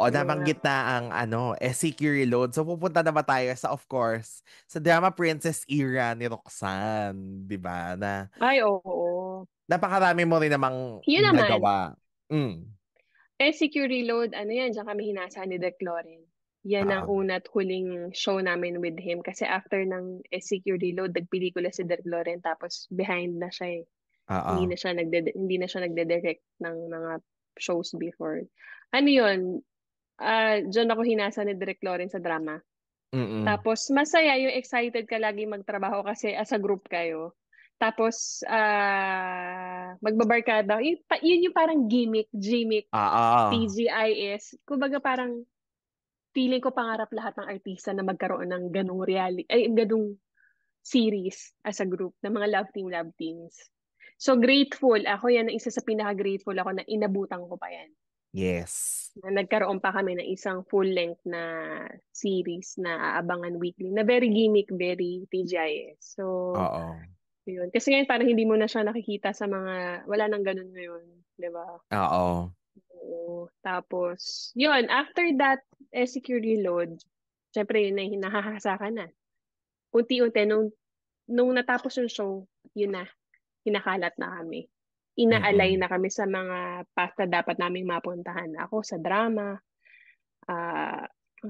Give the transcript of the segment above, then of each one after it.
yung mga nabanggit na ang SCQ Reload. So pupunta naman tayo sa, of course, sa drama princess era ni Roxanne, 'di ba? Na ay, oo. napakarami mo rin namang Yun naman, nagawa. Mm. SCQ Reload, ano yan, diyan kami hinasa ni Direk Loren. Yan ang Oo. una at huling show namin with him. Kasi after ng SCQ Reload, nagpelikula si Direk Loren tapos behind na siya eh. Oo. Hindi na siya nagde-direct ng mga shows before. Ano yun? Diyan ako hinasa ni Direk Loren sa drama. Mm. Tapos masaya yung excited ka lagi magtrabaho kasi as a group kayo. Tapos magbabarkada. Yun yung parang gimmick, Oo. TGIS. Kumbaga parang feeling ko pangarap lahat ng artista na magkaroon ng ganung series as a group ng mga love teams. So grateful ako yan, isa sa pinaka-grateful ako na inabutan ko pa yan. Yes. Na nagkaroon pa kami ng isang full-length na series na aabangan weekly na very gimmick, very TGIS. So, Oo. yun. Kasi ngayon parang hindi mo na siya nakikita sa mga, wala nang ganun ngayon, di ba? Oo. Oo. Tapos, yun, after that SQ Reload, syempre yun na, hinahahasa ka na. Unti-unti, nung natapos yung show, yun na, hinakalat na kami. Inaalay Mm. na kami sa mga path na dapat naming mapuntahan. Ako sa drama, ah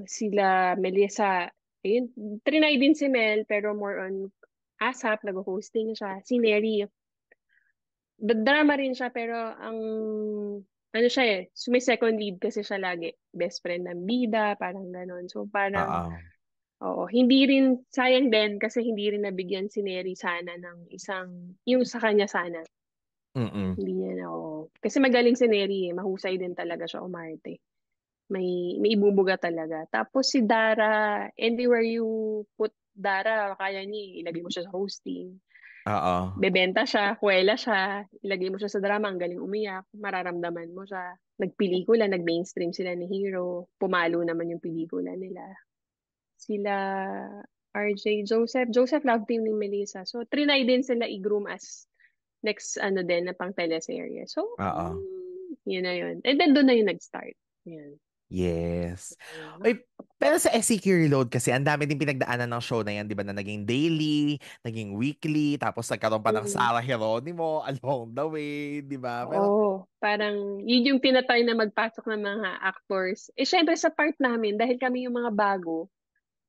sila Melissa, ayun, trinay din si Mel, pero more on ASAP, nag-hosting siya. Si Neri, drama rin siya, pero ano siya eh, may second lead kasi siya lagi. Best friend ng bida, parang ganon. So parang, Oo. oo, hindi rin, sayang din kasi hindi rin nabigyan si Neri sana ng yung sa kanya sana. Mm. Hindi niya na, oo. Kasi magaling si Neri eh, mahusay din talaga siya umarte. May ibubuga talaga. Tapos si Dara, anywhere you put Dara, kaya niya, ilagay mo siya sa hosting. Oo. Bebenta siya, kuwela siya, ilagay mo siya sa drama, ang galing umiyak, mararamdaman mo siya. Nagpelikula, nag-mainstream sila ni Hero, pumalo naman yung pelikula nila. Sila Joseph love team ni Melissa. So, trinay din sila i-groom as next ano din na pang teleserye. So, Oo. yun na yun. And then doon na yung nag-start. Yan. Yes. Uy, pero sa SCQ Reload kasi, ang dami din pinagdaanan ng show na yan, di ba, na naging daily, naging weekly, tapos nagkaroon pa ng Mm. Sarah Geronimo along the way, di ba? Pero, Oo, parang yun yung tinatry na magpasok ng mga actors. Eh, syempre sa part namin, dahil kami yung mga bago,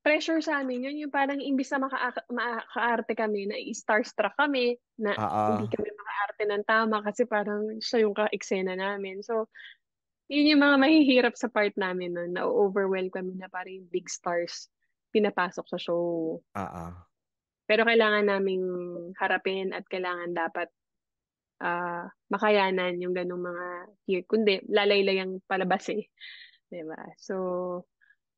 pressure sa amin yun, yung parang imbis na makaarte kami, na starstruck kami, na hindi oo, kami makaarte ng tama kasi parang siya yung ka-eksena namin. So, yun yung mga mahihirap sa part namin nun, na overwhelm kami na parang yung big stars pinapasok sa show. oo, Pero kailangan naming harapin at kailangan dapat makayanan yung ganung mga here. Kundi, lalaylayang palabas eh. Diba? So,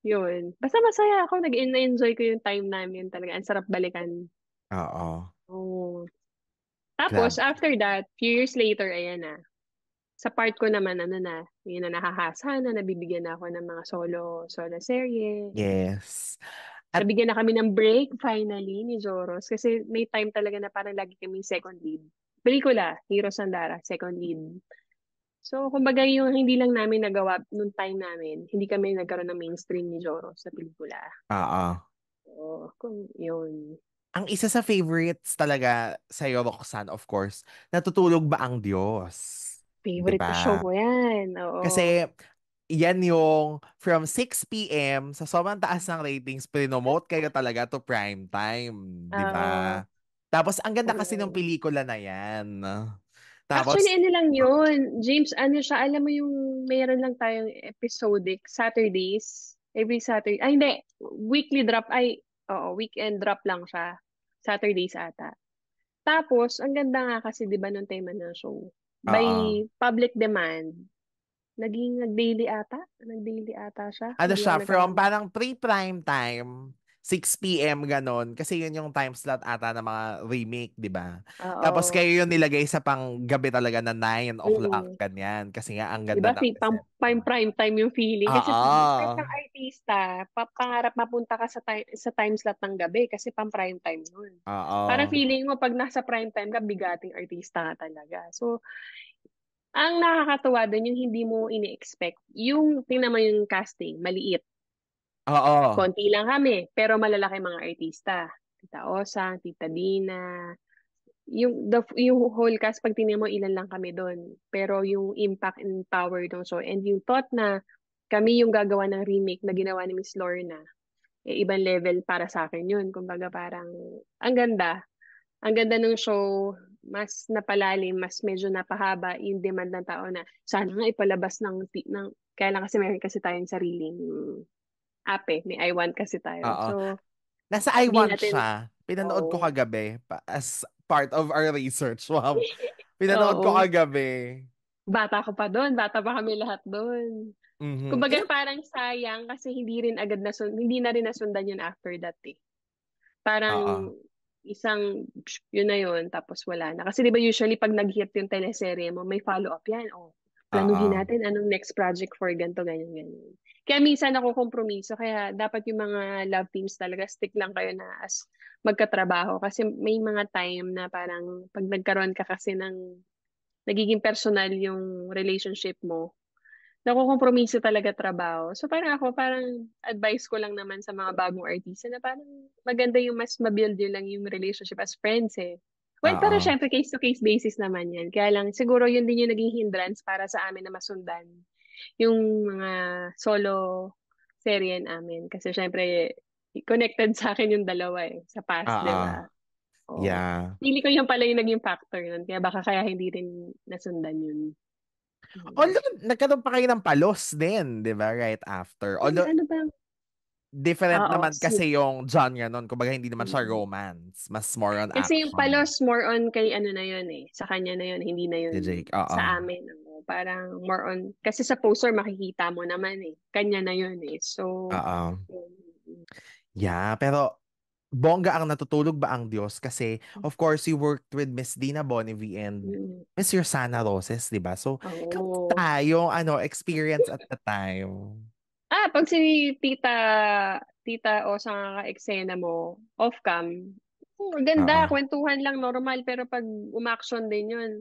yun. Basta masaya ako. Nag-enjoy ko yung time namin talaga. Ang sarap balikan. oo. Oh. Tapos, Grabe. after that, few years later, ayan na. Sa part ko naman, ano na, yun na nakahasa na, nabibigyan na ako ng mga solo serye. Yes. At, Nabigyan na kami ng break, finally, ni Joros. Kasi may time talaga na parang lagi kaming second lead. Pelikula, Hero Sandara, second lead. So, kumbaga yung hindi lang namin nagawa nung time namin, hindi kami nagkaroon ng mainstream ni Joro sa pelikula. oo. Oo, kung yun. Ang isa sa favorites talaga sa'yo, Roxanne, of course, natutulog ba ang Diyos? Di Favorite ko show ba? ko yan. Oo. Kasi, yan yung from 6 p.m. sa sobrang taas ng ratings, promote kayo talaga to prime time, di Ah, ba? Tapos, ang ganda kasi ng oo. pelikula na yan. Actually, Tapos, ano lang yun. James, ano siya, alam mo yung mayroon lang tayong episodic Saturdays. Every Saturday. Ay, hindi. Weekly drop. Ay, oo, weekend drop lang siya. Saturdays ata. Tapos, ang ganda nga kasi, di ba, nung tema ng show, by oo. public demand, nag-daily ata? Nag-daily ata siya. Ano Hindi ako siya, from nagkakamali. parang pre-prime time, 6 p.m. ganon. Kasi yun yung time slot ata ng mga remake, di ba? Tapos kayo Oo. yung nilagay sa panggabi talaga na 9 o'clock, Mm. ganyan. Kasi nga, ang Di ganda ba? ng Prime, presenter. prime time yung feeling. Kasi kahit Oo. ng artista, pangarap mapunta ka sa time slot ng gabi kasi pang prime time nun. Parang Oo. feeling mo pag nasa prime time ka, bigating artista ka talaga. So, Ang nakakatuwa doon yung hindi mo ini-expect. Yung tingnan mo yung casting, maliit. Oo. Konti lang kami, pero malalaki mga artista. Tita Osang, Tita Dina, yung whole cast pag tingnan mo ilan lang kami doon. Pero yung impact and power ng show and yung thought na kami yung gagawa ng remake na ginawa ni Miss Lorna, ibang level para sa akin yun. Kumbaga parang ang ganda. Ang ganda ng show, mas napalalim, mas medyo napahaba yung demand ng tao na sana nga ipalabas ng kaya lang kasi meron kasi tayong sariling ape, may I want kasi tayo. Oo. So, Nasa I hindi Want natin, siya. Pinanood ko oo. kagabi as part of our research. Wow. Pinanood ko Oo. kagabi. Bata ko pa doon, bata pa kami lahat doon. Mhm. Kumbaga parang sayang kasi hindi na rin nasundan yun after that eh. Parang Oo. isang yun na yun tapos wala na. Kasi 'di ba usually pag nag-hit yung teleserye mo, may follow-up yan. O, planuhin Oo. natin anong next project for ganto ganyan ganyan. Kaya minsan ako kompromiso kaya dapat yung mga love teams talaga stick lang kayo na as magkatrabaho kasi may mga time na parang pag nagkaroon ka kasi ng nagiging personal yung relationship mo, nakukompromiso talaga trabaho. So parang ako, parang advice ko lang naman sa mga bagong artista na parang maganda yung mas mabuild yun lang yung relationship as friends eh. Well, pero Oo. syempre case-to-case basis naman yan. Kaya lang, siguro yun din yung naging hindrance para sa amin na masundan yung mga solo serye namin. Kasi syempre, connected sa akin yung dalawa eh, sa past, di Oo. ba? Oo. Yeah. Pili ko yung pala yung naging factor nun. Kaya baka kaya hindi rin nasundan yun. Mm. Although, nagkaroon pa kayo ng palos din, di ba? Right after. Ay, Although, ano ba? different Oo, naman kasi yung genre nun. Kumbaga, hindi naman siya mm. romance. Mas more on Kasi yung action. palos more on kay ano na yun eh. Sa kanya na yun, hindi na Si yun Jake. Oo. sa amin. Ano. Parang more on, kasi sa poster makikita mo naman eh. Kanya na yun eh. So, Oo. mm, Yeah, pero bongga ang natutulog ba ang Diyos? Kasi, of course, you worked with Miss Dina Bonnevie and mm, Miss Rosana Roses, di ba? So, oo. kamusta yung experience at the time? Pag si Tita, Tita o sa eksena mo, off-cam, Oo. ganda, kwentuhan lang normal. Pero pag umaction din yun,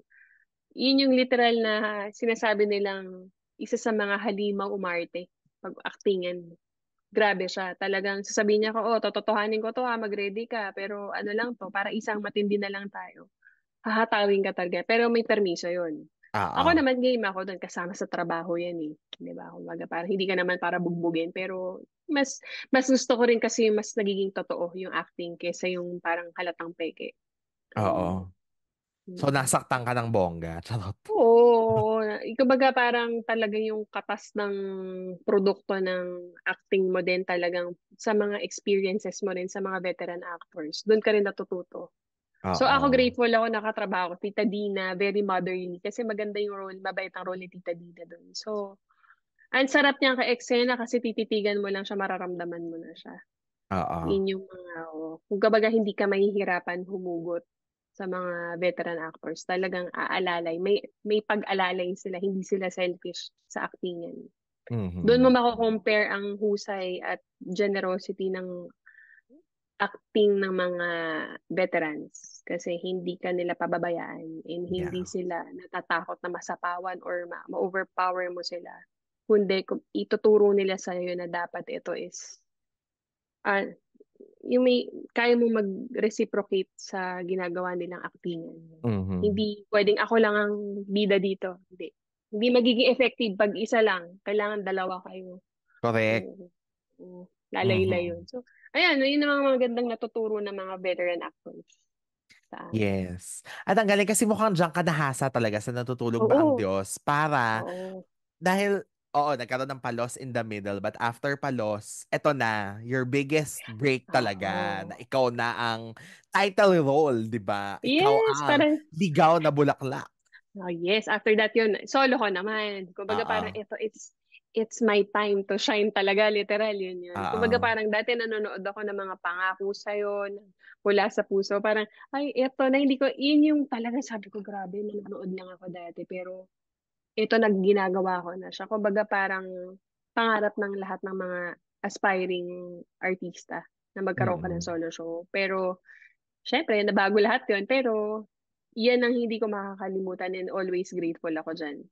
yun yung literal na sinasabi nilang isa sa mga halimaw umarte pag actingan. Grabe siya. Talagang sasabihin niya ko, oh, tototohanin ko to ha, mag-ready ka. Pero ano lang to, para isang matindi na lang tayo. Hahatawin ka talaga. Pero may permiso yun. Ako Oo. naman game ako doon kasama sa trabaho yan eh. 'Di ba? Kumbaga parang hindi ka naman para bugbugin pero mas gusto ko rin kasi mas nagiging totoo yung acting kaysa yung parang halatang peke. Oo. Ayun. So, Mm. nasaktan ka ng bongga. Charot. Oo, kumbaga parang talaga yung katas ng produkto ng acting mo din talagang sa mga experiences mo rin sa mga veteran actors. Doon ka rin natututo. So ako Oo. grateful ako nakatrabaho ko. Tita Dina, very motherly. Kasi maganda yung role, mabait ang role ni Tita Dina doon. So, ang sarap niyang ka-eksena kasi tititigan mo lang siya, mararamdaman mo na siya. Oo. Yun yung mga, kung kabaga hindi ka mahihirapan humugot sa mga veteran actors. Talagang aalalay. May pag-alalay sila. Hindi sila selfish sa actingan. Doon mo Mhm. mako-compare ang husay at generosity ng acting ng mga veterans kasi hindi ka nila pababayaan and hindi Yeah. sila natatakot na masapawan or ma-overpower mo sila. Kundi ituturo nila sa iyo na dapat ito is ah, yung may kaya mo mag-reciprocate sa ginagawa nilang actingan. Mhm. Hindi pwedeng ako lang ang bida dito. Hindi. Hindi magiging effective pag isa lang. Kailangan dalawa kayo. Correct. Oo. Oo. Lalaylay yun. Mhm. So, ayan, yun ang mga magandang natuturo ng mga veteran actors sa amin. Yes. At ang galing kasi mukhang diyan ka nahasa talaga sa natutulog ba ang Oo. Diyos para Oo. dahil oo, nagkaroon ng palos in the middle but after palos, eto na, your biggest break talaga na Oo. ikaw na ang title role, 'di ba? Ikaw Yes, ang parang, ligaw na bulaklak. oh yes, after that yun, solo ko naman. Kumbaga parang Oo. it's my time to shine talaga, literal yun yun. Kumbaga Oo. parang dati nanonood ako ng mga pangako sa'yo, mula sa puso, parang, ay, eto na, hindi ko, yun yung talaga sabi ko, grabe, nanonood lang ako dati, pero ito ginagawa ko na siya. Kumbaga parang pangarap ng lahat ng mga aspiring artista na magkaroon ka ng Mm. solo show. Pero, syempre, nabago lahat yun. Pero, yan ang hindi ko makakalimutan and always grateful ako dyan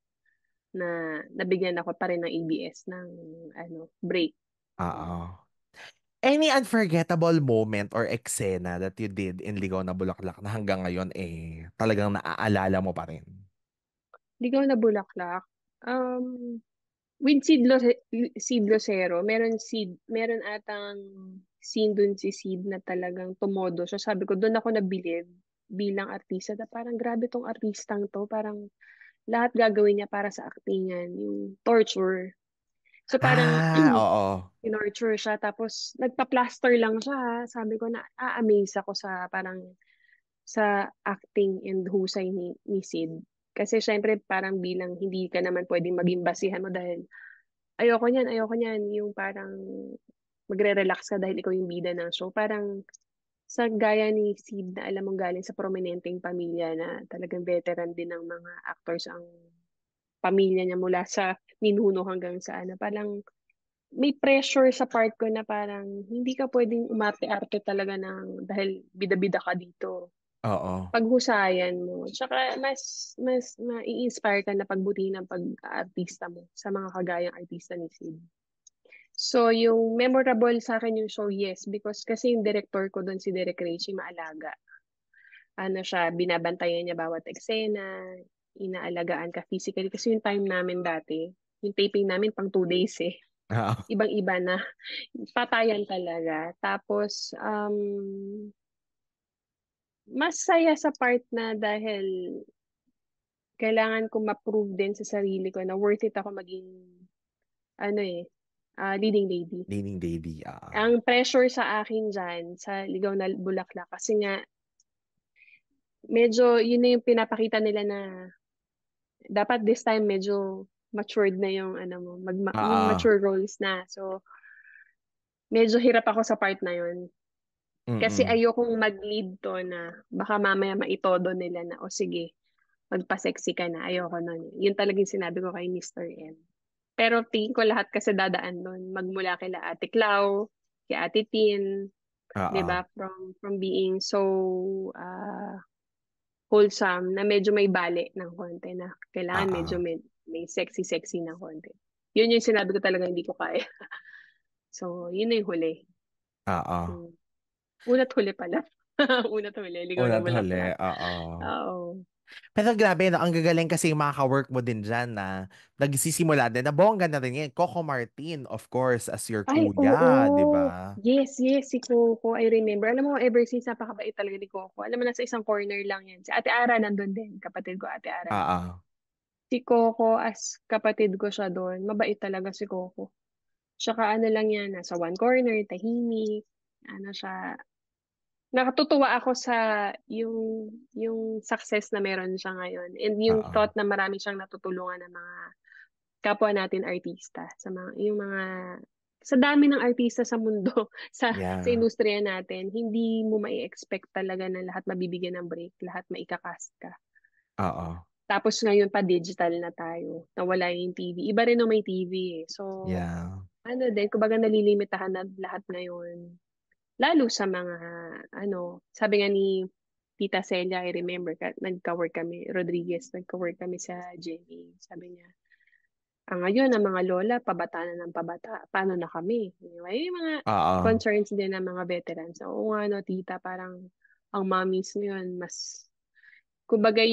na nabigyan ako pa rin ng ABS ng break. Mm. Oo. Any unforgettable moment or eksena that you did in Ligaw na Bulaklak na hanggang ngayon talagang naaalala mo pa rin? Ligaw na Bulaklak. Um, with Sid Lucero, meron atang scene dun si Sid na talagang tumodo. So sabi ko, doon ako nabilib bilang artista na parang grabe tong artistang to. Parang lahat gagawin niya para sa actingan. Yung torture. So parang Oo. in-torture siya. Tapos nagpa-plaster lang siya. Sabi ko na, amaze ako sa parang sa acting and husay ni Sid. Kasi syempre parang bilang hindi ka naman pwedeng maging basihan mo dahil ayoko niyan, yung parang magre-relax ka dahil ikaw yung bida ng show. Parang sa gaya ni Sid na alam mong galing sa prominenteng pamilya na talagang veteran din ng mga actors ang pamilya niya mula sa ninuno hanggang sa parang may pressure sa part ko na parang hindi ka pwedeng umarte-arte talaga dahil bida-bida ka dito. Oo. Paghusayan mo. Tsaka mas mai-inspire ka na pagbutihin ng pag-aartista mo sa mga kagayang artista ni Sid. So, yung memorable sa akin yung show, yes, because kasi yung director ko doon si Derek Racci, maalaga. Ano siya, binabantayan niya bawat eksena, inaalagaan ka physically. Kasi yung time namin dati, yung taping namin pang 2 days eh. Oo. Ibang-iba na. Patayan talaga. Tapos, masaya sa part na dahil kailangan ko ma-prove din sa sarili ko na worth it ako maging, ano eh, leading lady. Nining Baby. Ang pressure sa akin dyan, sa Ligaw na Bulaklak, kasi nga, medyo, yun na yung pinapakita nila na, dapat this time, medyo matured na yung, yung Oo. mature roles na. So, medyo hirap ako sa part na yun. Kasi Mm-mm. ayokong mag-lead to na, baka mamaya maitodo nila na, o sige, magpa-sexy ka na. Ayoko nun. Yun talagang sinabi ko kay Mr. M. Pero tingin ko lahat kasi dadaan nun. Magmula kila Ate Clau, kay Ate Tin, 'di Oo. ba? From being so uh, wholesome na medyo may bali ng konti na kailangan Oo. medyo may sexy-sexy na konti. Yun yung sinabi ko talaga hindi ko kaya. So, yun na yung huli. Oo. Hmm. Una't huli pala. Una't huli. Ligaw na Una't huli. bulaklak. Oo. Oo. Pero grabe, no? Ang gagaling kasi yung mga ka-work mo din dyan na nagsisimula din na bongga na rin yan. Coco Martin, of course, as your Ay, oo. kuya, di ba? Yes, yes, si Coco. I remember. Alam mo, ever since napakabait talaga ni Coco. Alam mo, nasa isang corner lang yan. Si Ate Ara nandun din. Kapatid ko, Ate Ara Oo. nandun. Si Coco, as kapatid ko siya doon. Mabait talaga si Coco. Tsaka ano lang yan, nasa one corner, tahimik. Ano siya. Nakatutuwa ako sa yung success na meron siya ngayon. And yung Oo. thought na marami siyang natutulungan ng mga kapwa natin artista sa mga sa dami ng artista sa mundo sa Yeah. industriya natin, hindi mo mai-expect talaga na lahat mabibigyan ng break, lahat maikakast ka. Oo. Tapos ngayon pa digital na tayo, nawala yung TV. Iba rin no may TV eh. So, Yeah. ano din, kumbaga nalilimitahan na lahat ngayon. Lalo sa mga, sabi nga ni Tita Celia, I remember, nagka-work kami, Rodriguez, nagka-work kami sa GMA. Sabi niya, ngayon, ang mga lola, pabata na ng pabata. Paano na kami? Di ba? Yung mga Oo. concerns din ng mga veterans. Oo nga, no, tita, parang ang mommies ngayon, kumbaga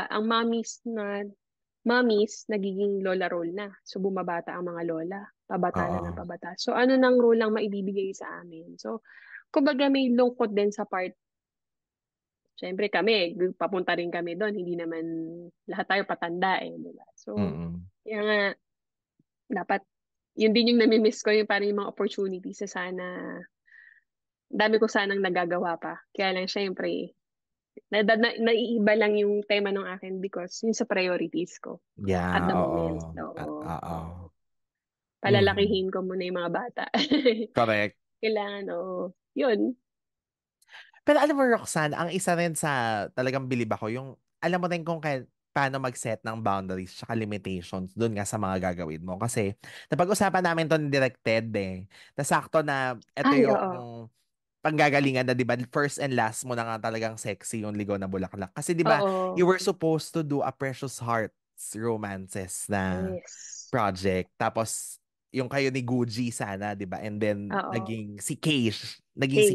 ang mommies, nagiging lola role na. So, bumabata ang mga lola. Pabata na ng Oo. pabata. So, ano nang role ang maibibigay sa amin? So, kumbaga may lungkot din sa part. Siyempre kami, papunta rin kami doon. Hindi naman lahat tayo patanda eh, di ba? So, Mm-mm. kaya nga, dapat, yun din yung nami-miss ko, yung parang yung mga opportunities sa dami ko sanang nagagawa pa. Kaya lang, syempre, naiiba lang yung tema ng akin because yun sa priorities ko at Yeah. the moment. Oo. Oo, oo. Oo. Mhm. Palalakihin ko muna yung mga bata. Correct. Kailangan, oo. Yun. Pero alam mo, Roxanne, ang isa rin sa talagang bilib ako, yung alam mo rin kung paano mag-set ng boundaries tsaka limitations doon nga sa mga gagawin mo. Kasi napag-usapan namin to ni Directed eh. Na sakto na ito Ay, yung oo. panggagalingan na, 'di ba? First and last mo na nga talagang sexy yung Ligaw na Bulaklak. Kasi 'di ba, you Oo. were supposed to do a Precious Hearts romances na Yes. project. Tapos yung kayo ni Gucci sana, 'di ba? And then Oo. naging si Okay.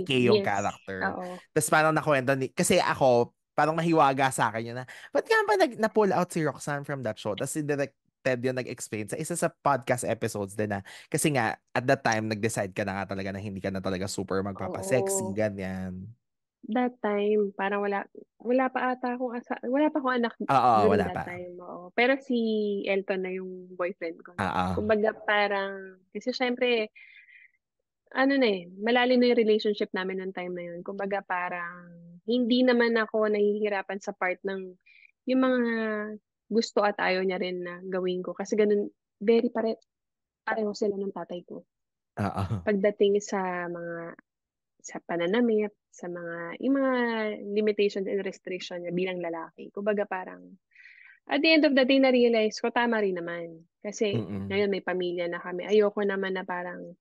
Kay yung Yes. character. Oo. Tapos parang nakwento ni kasi ako parang mahiwaga sa akin yun na, ba't nga ba na-pull out si Roxanne from that show? Tapos si Direk Ted yung nag-explain sa isa sa podcast episodes din na kasi nga at that time nag-decide ka na nga talaga na hindi ka na talaga super magpapasexy, Oo. ganyan. That time, parang wala pa akong anak Oo, during wala that pa. time, oo. Pero si Elton na yung boyfriend ko nun. Oo. Kumbaga parang, kasi syempre, ano na eh, malalim na yung relationship namin nung time na yun. Kumbaga parang, hindi naman ako nahihirapan sa part ng, yung mga gusto at ayaw niya rin na gawin ko. Kasi ganun, pareho sila ng tatay ko. Oo. Pagdating sa pananamit, sa yung mga limitations and restriction niya bilang lalaki. Kumbaga parang, at the end of the day, na-realize ko, tama rin naman. Kasi Mm-mm. ngayon may pamilya na kami. Ayoko naman na parang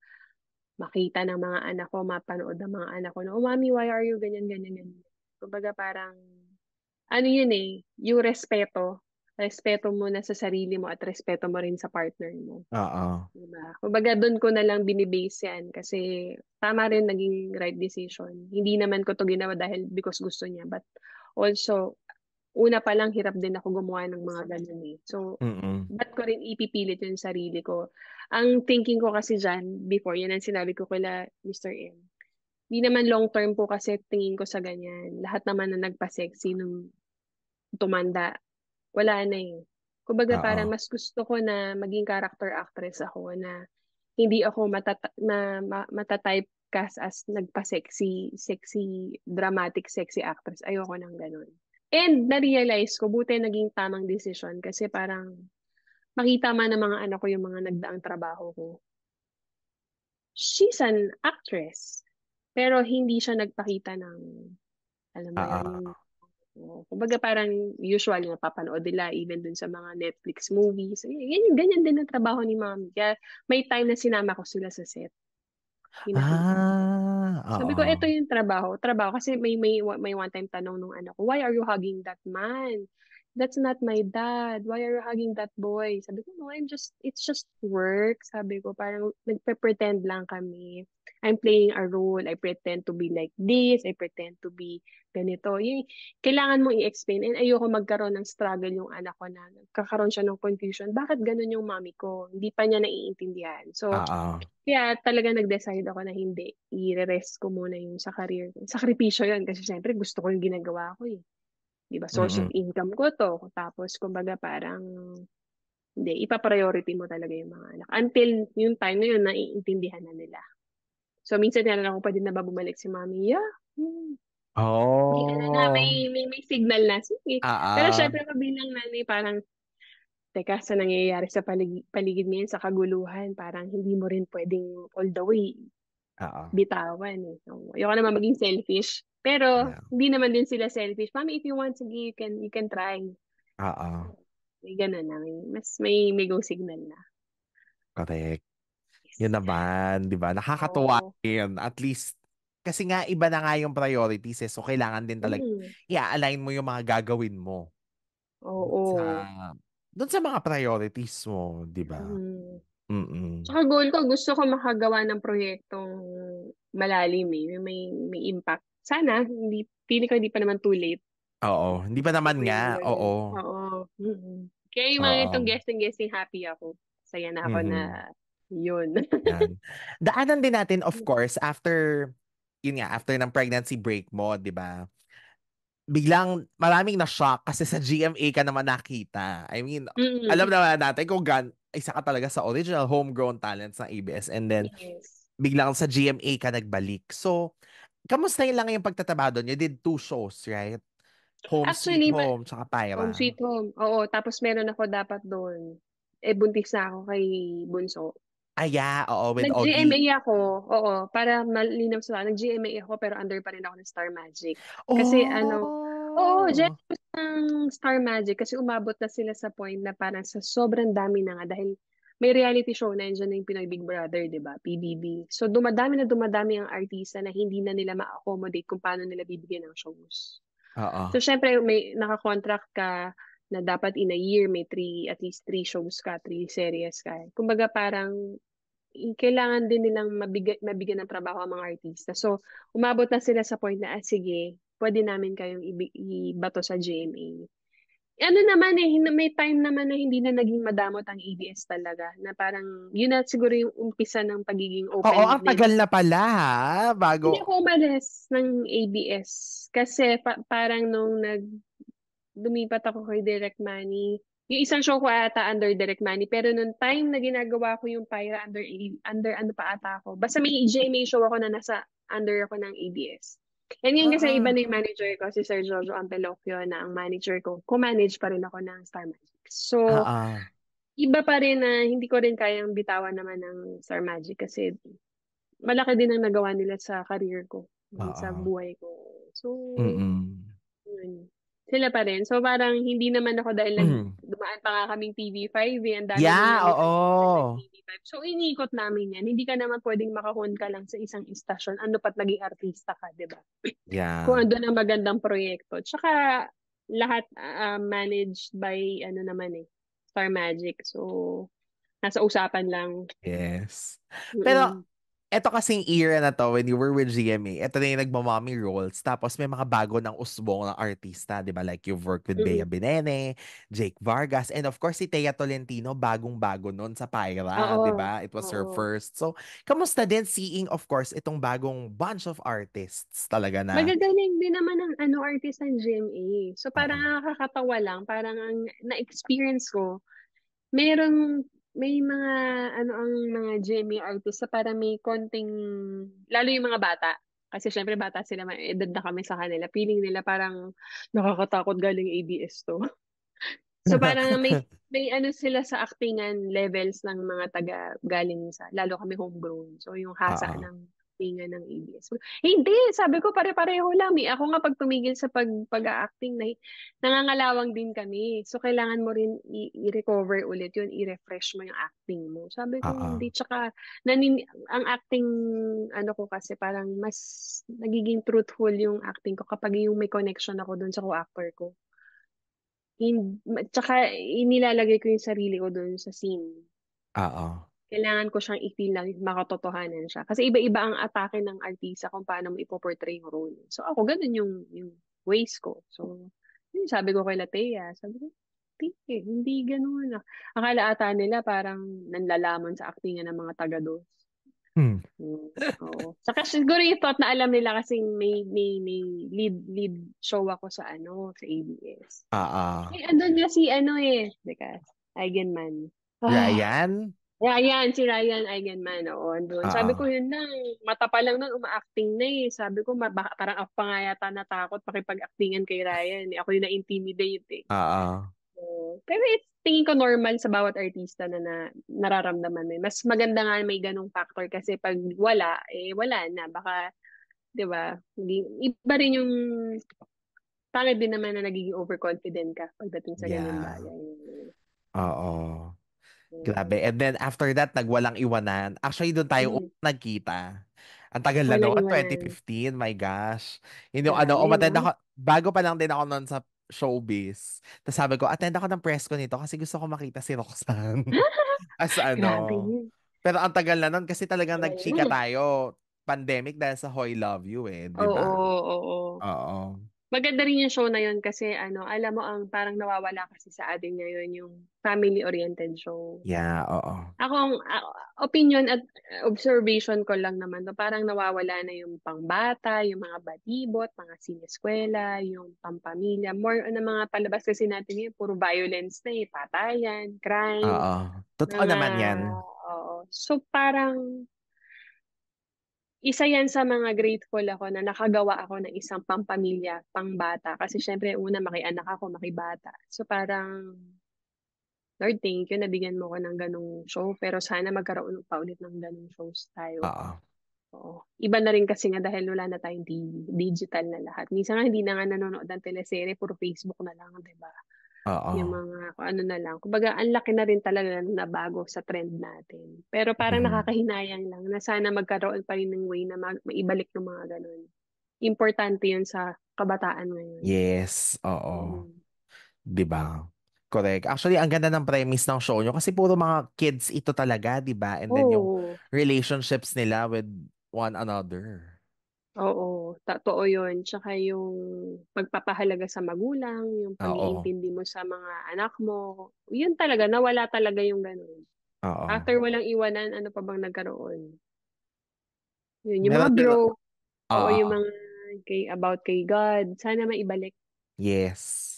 makita ng mga anak ko, mapanood ng mga anak ko na, oh mami, why are you ganyan, ganyan, ganyan. Kumbaga parang, ano yun eh, yung respeto mo na sa sarili mo at respeto mo rin sa partner mo. Oo. Diba? Kumbaga, doon ko na lang binibase yan kasi tama rin naging right decision. Hindi naman ko to ginawa dahil because gusto niya. But also, una pa lang, hirap din ako gumawa ng mga ganun eh. So, Mm-mm. ba't ko rin ipipilit yung sarili ko? Ang thinking ko kasi dyan, before, yan ang sinabi ko kila Mr. M. Hindi naman long term po kasi tingin ko sa ganyan. Lahat naman na nagpa-sexy nung tumanda, wala na eh. Kumbaga parang Oo. mas gusto ko na maging character actress ako na hindi ako matatype cast as dramatic sexy actress. Ayoko nang ganun. And na-realize ko, buti naging tamang decision kasi parang makita man ng mga anak ko yung mga nagdaang trabaho ko. She's an actress. Pero hindi siya nagpakita ng, alam mo yun, yung Oo. kumbaga parang usual na papanood nila even dun sa mga Netflix movies. Ganyan din ang trabaho ni Mami. Kaya may time na sinama ko sila sa set. Pinakita ko. Sabi ko, eto Oo. yung trabaho. Trabaho. Kasi may one time tanong nung anak ko, why are you hugging that man? That's not my dad. Why are you hugging that boy? Sabi ko, no, it's just work. Sabi ko, parang nagpe-pretend lang kami. I'm playing a role. I pretend to be like this. I pretend to be ganito. Yung, kailangan mo i-explain. And ayoko magkaroon ng struggle yung anak ko na kakaroon siya ng confusion. Bakit ganun yung mami ko? Hindi pa niya naiintindihan. So, Oo. kaya talaga nag-decide ako na hindi. I-rest ko muna yung sa career ko. Sakripisyo yun kasi syempre gusto ko yung ginagawa ko eh. Di ba? Source of Mm-mm. income ko to. Tapos kumbaga parang hindi, ipa-priority mo talaga yung mga anak. Until yung time na yun, naiintindihan na nila. So minsan na lang ako pwede na ba bumalik si mami? Yeah. May ano na, Oh. may signal na. Sige. Pero Oo. syempre bilang nanay, parang teka, sa nangyayari sa paligid ngayon, sa kaguluhan, parang hindi mo rin pwedeng all the way Oo. bitawan eh. So, ayoko naman maging selfish. Pero, Yeah. hindi naman din sila selfish. Mami, if you want, sige, you can try. Oo. May ganun na. May go signal na. Correct. Yun Yes. naman, 'di ba? Nakakatuwa Oo. yun. At least kasi nga iba na nga yung priorities eh. So kailangan din talaga Mm. i-align mo yung mga gagawin mo dun sa Oo. dun sa mga priorities mo, 'di ba? Mm. Mm. Tsaka goal ko, gusto ko makagawa ng proyektong malalim eh. May impact. Sana, pili ko hindi pa naman too late. Oo, hindi pa Gusto naman ko yung nga. ganun. Oo. Oo. Mm-mm. Kaya yung mga itong Oo. guessing, happy ako. Saya na ako na Mhm. yun. Yan. Daanan din natin of course after yun nga after ng pregnancy break mo, 'di ba? Biglang maraming na-shock kasi sa GMA ka naman nakita. I mean, alam Mm. naman natin kung isa ka talaga sa original homegrown talents ng ABS and then Yes. biglang sa GMA ka nagbalik. So, kamusta yun lang yung pagtatrabaho doon? You did two shows, right? Home Sweet Actually, Home, tsaka home Pyra. sweet home. Oo, tapos meron ako dapat doon. Eh, buntis na ako kay Bunso. Yeah, oo, with Nag-GMA Augie. ako, oo, para malinaw sa nag-GMA ako pero under pa rin ako ng Star Magic. Kasi oo, Oh! jealous ng Star Magic kasi umabot na sila sa point na parang sa sobrang dami na nga dahil may reality show na yun na yung Pinoy Big Brother, di ba? PBB. So dumadami na dumadami ang artista na hindi na nila ma-accommodate kung paano nila bibigyan ng shows. Oo. So syempre may naka-contract ka na dapat in a year may at least three shows ka, three series ka. Kumbaga parang kailangan din nilang mabigyan ng trabaho ang mga artista. So, umabot na sila sa point na, sige, pwede namin kayong ibato sa GMA. Ano naman may time naman na hindi na naging madamot ang ABS talaga. Na parang, yun na siguro yung umpisa ng pagiging Oo, open ang din. tagal na pala ha, Hindi bago. ako umalis ng ABS. Kasi parang nung lumipat ako kay Direct Money. Yung isang show ko ata under Direct Money. Pero nung time na ginagawa ko yung Pyra under ano pa ata ako. Basta may GMA show ako na nasa under ako ng ABS. And yun kasi iba Ah, na yung manager ko, si Sir Jojo Ampelocchio na ang manager ko. Co-manage pa rin ako ng Star Magic. ah, So, ah, iba pa rin na hindi ko rin kayang bitawan naman ng Star Magic kasi malaki din ang nagawa nila sa career ko, sa oo. buhay ko. So, Mm. yun. Sila pa rin. So parang hindi naman ako dahil Mm. dumaan pa nga kaming TV5 eh. Ang dami nung Yeah, nalitan offer ng oo. TV5. So inikot namin yan. Hindi ka naman pwedeng makahon ka lang sa isang istasyon. Ano pat naging artista ka, di ba? Kung Yeah. ando na magandang proyekto. Tsaka lahat managed by ano naman eh, Star Magic. So nasa usapan lang. Yes. Pero Mm-mm. eto kasing era na to, when you were with GMA, eto na yung nagmamommy roles. Tapos may mga bago ng usbong ng artista, di ba? Like you've worked with Bea Mm-mm. Binene, Jake Vargas, and of course si Thea Tolentino, bagong-bago nun sa Pyra, di Oo. ba? It was her Oo. first. So, kamusta din seeing, of course, itong bagong bunch of artists talaga na, Magagaling din naman ang ano artist ng GMA. So parang oo, nakakatawa lang, parang ang na-experience ko, merong may mga ano ang mga GMA artist sa parang may konting lalo yung mga bata. Kasi syempre bata sila, may edad na kami sa kanila. Feeling nila parang nakakatakot galing ABS to. So parang may ano sila sa actingan levels ng mga taga galing sa lalo kami homegrown. So yung hasa oo, ng actingan ng ABS. So, hindi, sabi ko pare-pareho lang. Ako nga pag tumigil sa pag-acting na nangangalawang din kami. So kailangan mo rin i-recover ulit yun, i-refresh mo yung acting mo. Sabi ko oo, hindi, tsaka ang acting ano ko kasi parang mas nagiging truthful yung acting ko kapag yung may connection ako dun sa co-actor ko. Tsaka inilalagay ko yung sarili ko doon sa scene. oo, Kailangan ko siyang i-feel na makatotohanan siya. Kasi iba-iba ang atake ng artista kung paano mo ipoportray yung role. So ako, ganun yung ways ko. So, yun, sabi ko kay Latea, sabi ko, hindi ganun. Akala ata nila parang nanlalamon sa actingan ng mga taga-dos. hmm, Mm, oo. Saka siguro yung thought na alam nila kasi may lead show ako sa sa ABS. oo. Andun nga si ano teka, Eigenman. Ah, Ryan? Ryan, si Ryan Eigenman, oo, andun. Sabi ko Oo, yun lang, mata pa lang nun, uma-acting na eh. Sabi ko, parang ako pa nga yata natakot makipag-actingan kay Ryan. Ako yung na-intimidate eh. oo, Pero tingin ko normal sa bawat artista na nararamdaman mo. Mas maganda nga may ganong factor kasi pag wala, wala na. Baka, di ba, iba rin yung pangit din naman na nagiging overconfident ka pagdating sa ganyan yeah, bagay. oo. Grabe. Mm. And then after that, nagwalang iwanan. Actually, doon tayo Mm. nagkita. Ang tagal na Walang noon, iwanan. 2015. My gosh. Yun yung ano, Grabe, umattend no? ako, bago pa lang din ako noon sa showbiz. Tapos sabi ko, attend ako ng press ko nito kasi gusto ko makita si Roxanne. As Grabe ano. yun. Pero ang tagal na noon kasi talagang Tagal nagchika na. tayo. Pandemic dahil sa Hoy Love You eh, di Oo, ba? oo. Oo. Maganda rin yung show na yun kasi alam mo ang parang nawawala kasi sa atin ngayon yung family-oriented show. Yeah, oo. Ako, opinion at observation ko lang naman, no, parang nawawala na yung pangbata, yung mga batibot, mga sineskwela, yung pampamilya. More on na mga palabas kasi natin yun, puro violence na patayan, crime, Oo. Totoo mga, naman yan. oo. So parang, isa yan sa mga grateful ako na nakagawa ako ng isang pampamilya, pangbata. Kasi syempre, una, makianak ako, makibata. So parang, Lord, thank you, nabigyan mo ko ng ganong show. Pero sana magkaroon pa ulit ng ganong shows tayo. Oo. Oo. Iba na rin kasi nga dahil wala na tayong TV, digital na lahat. Minsan nga hindi na nga nanonood ng teleserye, puro Facebook na lang, di ba? Yung Oo. mga kung ano na lang. Kumbaga, ang laki na rin talaga na bago sa trend natin. Pero parang Mhm. nakakahinayang lang na sana magkaroon pa rin ng way na maibalik ng mga ganun. Importante yun sa kabataan ngayon. Yes, oo. Mm. 'Di ba? Correct. Actually, ang ganda ng premise ng show nyo kasi puro mga kids ito talaga, 'di ba? And then yung Oo. relationships nila with one another. Oo, totoo yun. Tsaka yung pagpapahalaga sa magulang, yung Oo. pag-iintindi mo sa mga anak mo, yun talaga, nawala talaga yung ganun. Oo. After walang iwanan, ano pa bang nagkaroon? Yun, yung Meron mga pero bro, oo, oo. yung mga about kay God, sana maibalik. Yes.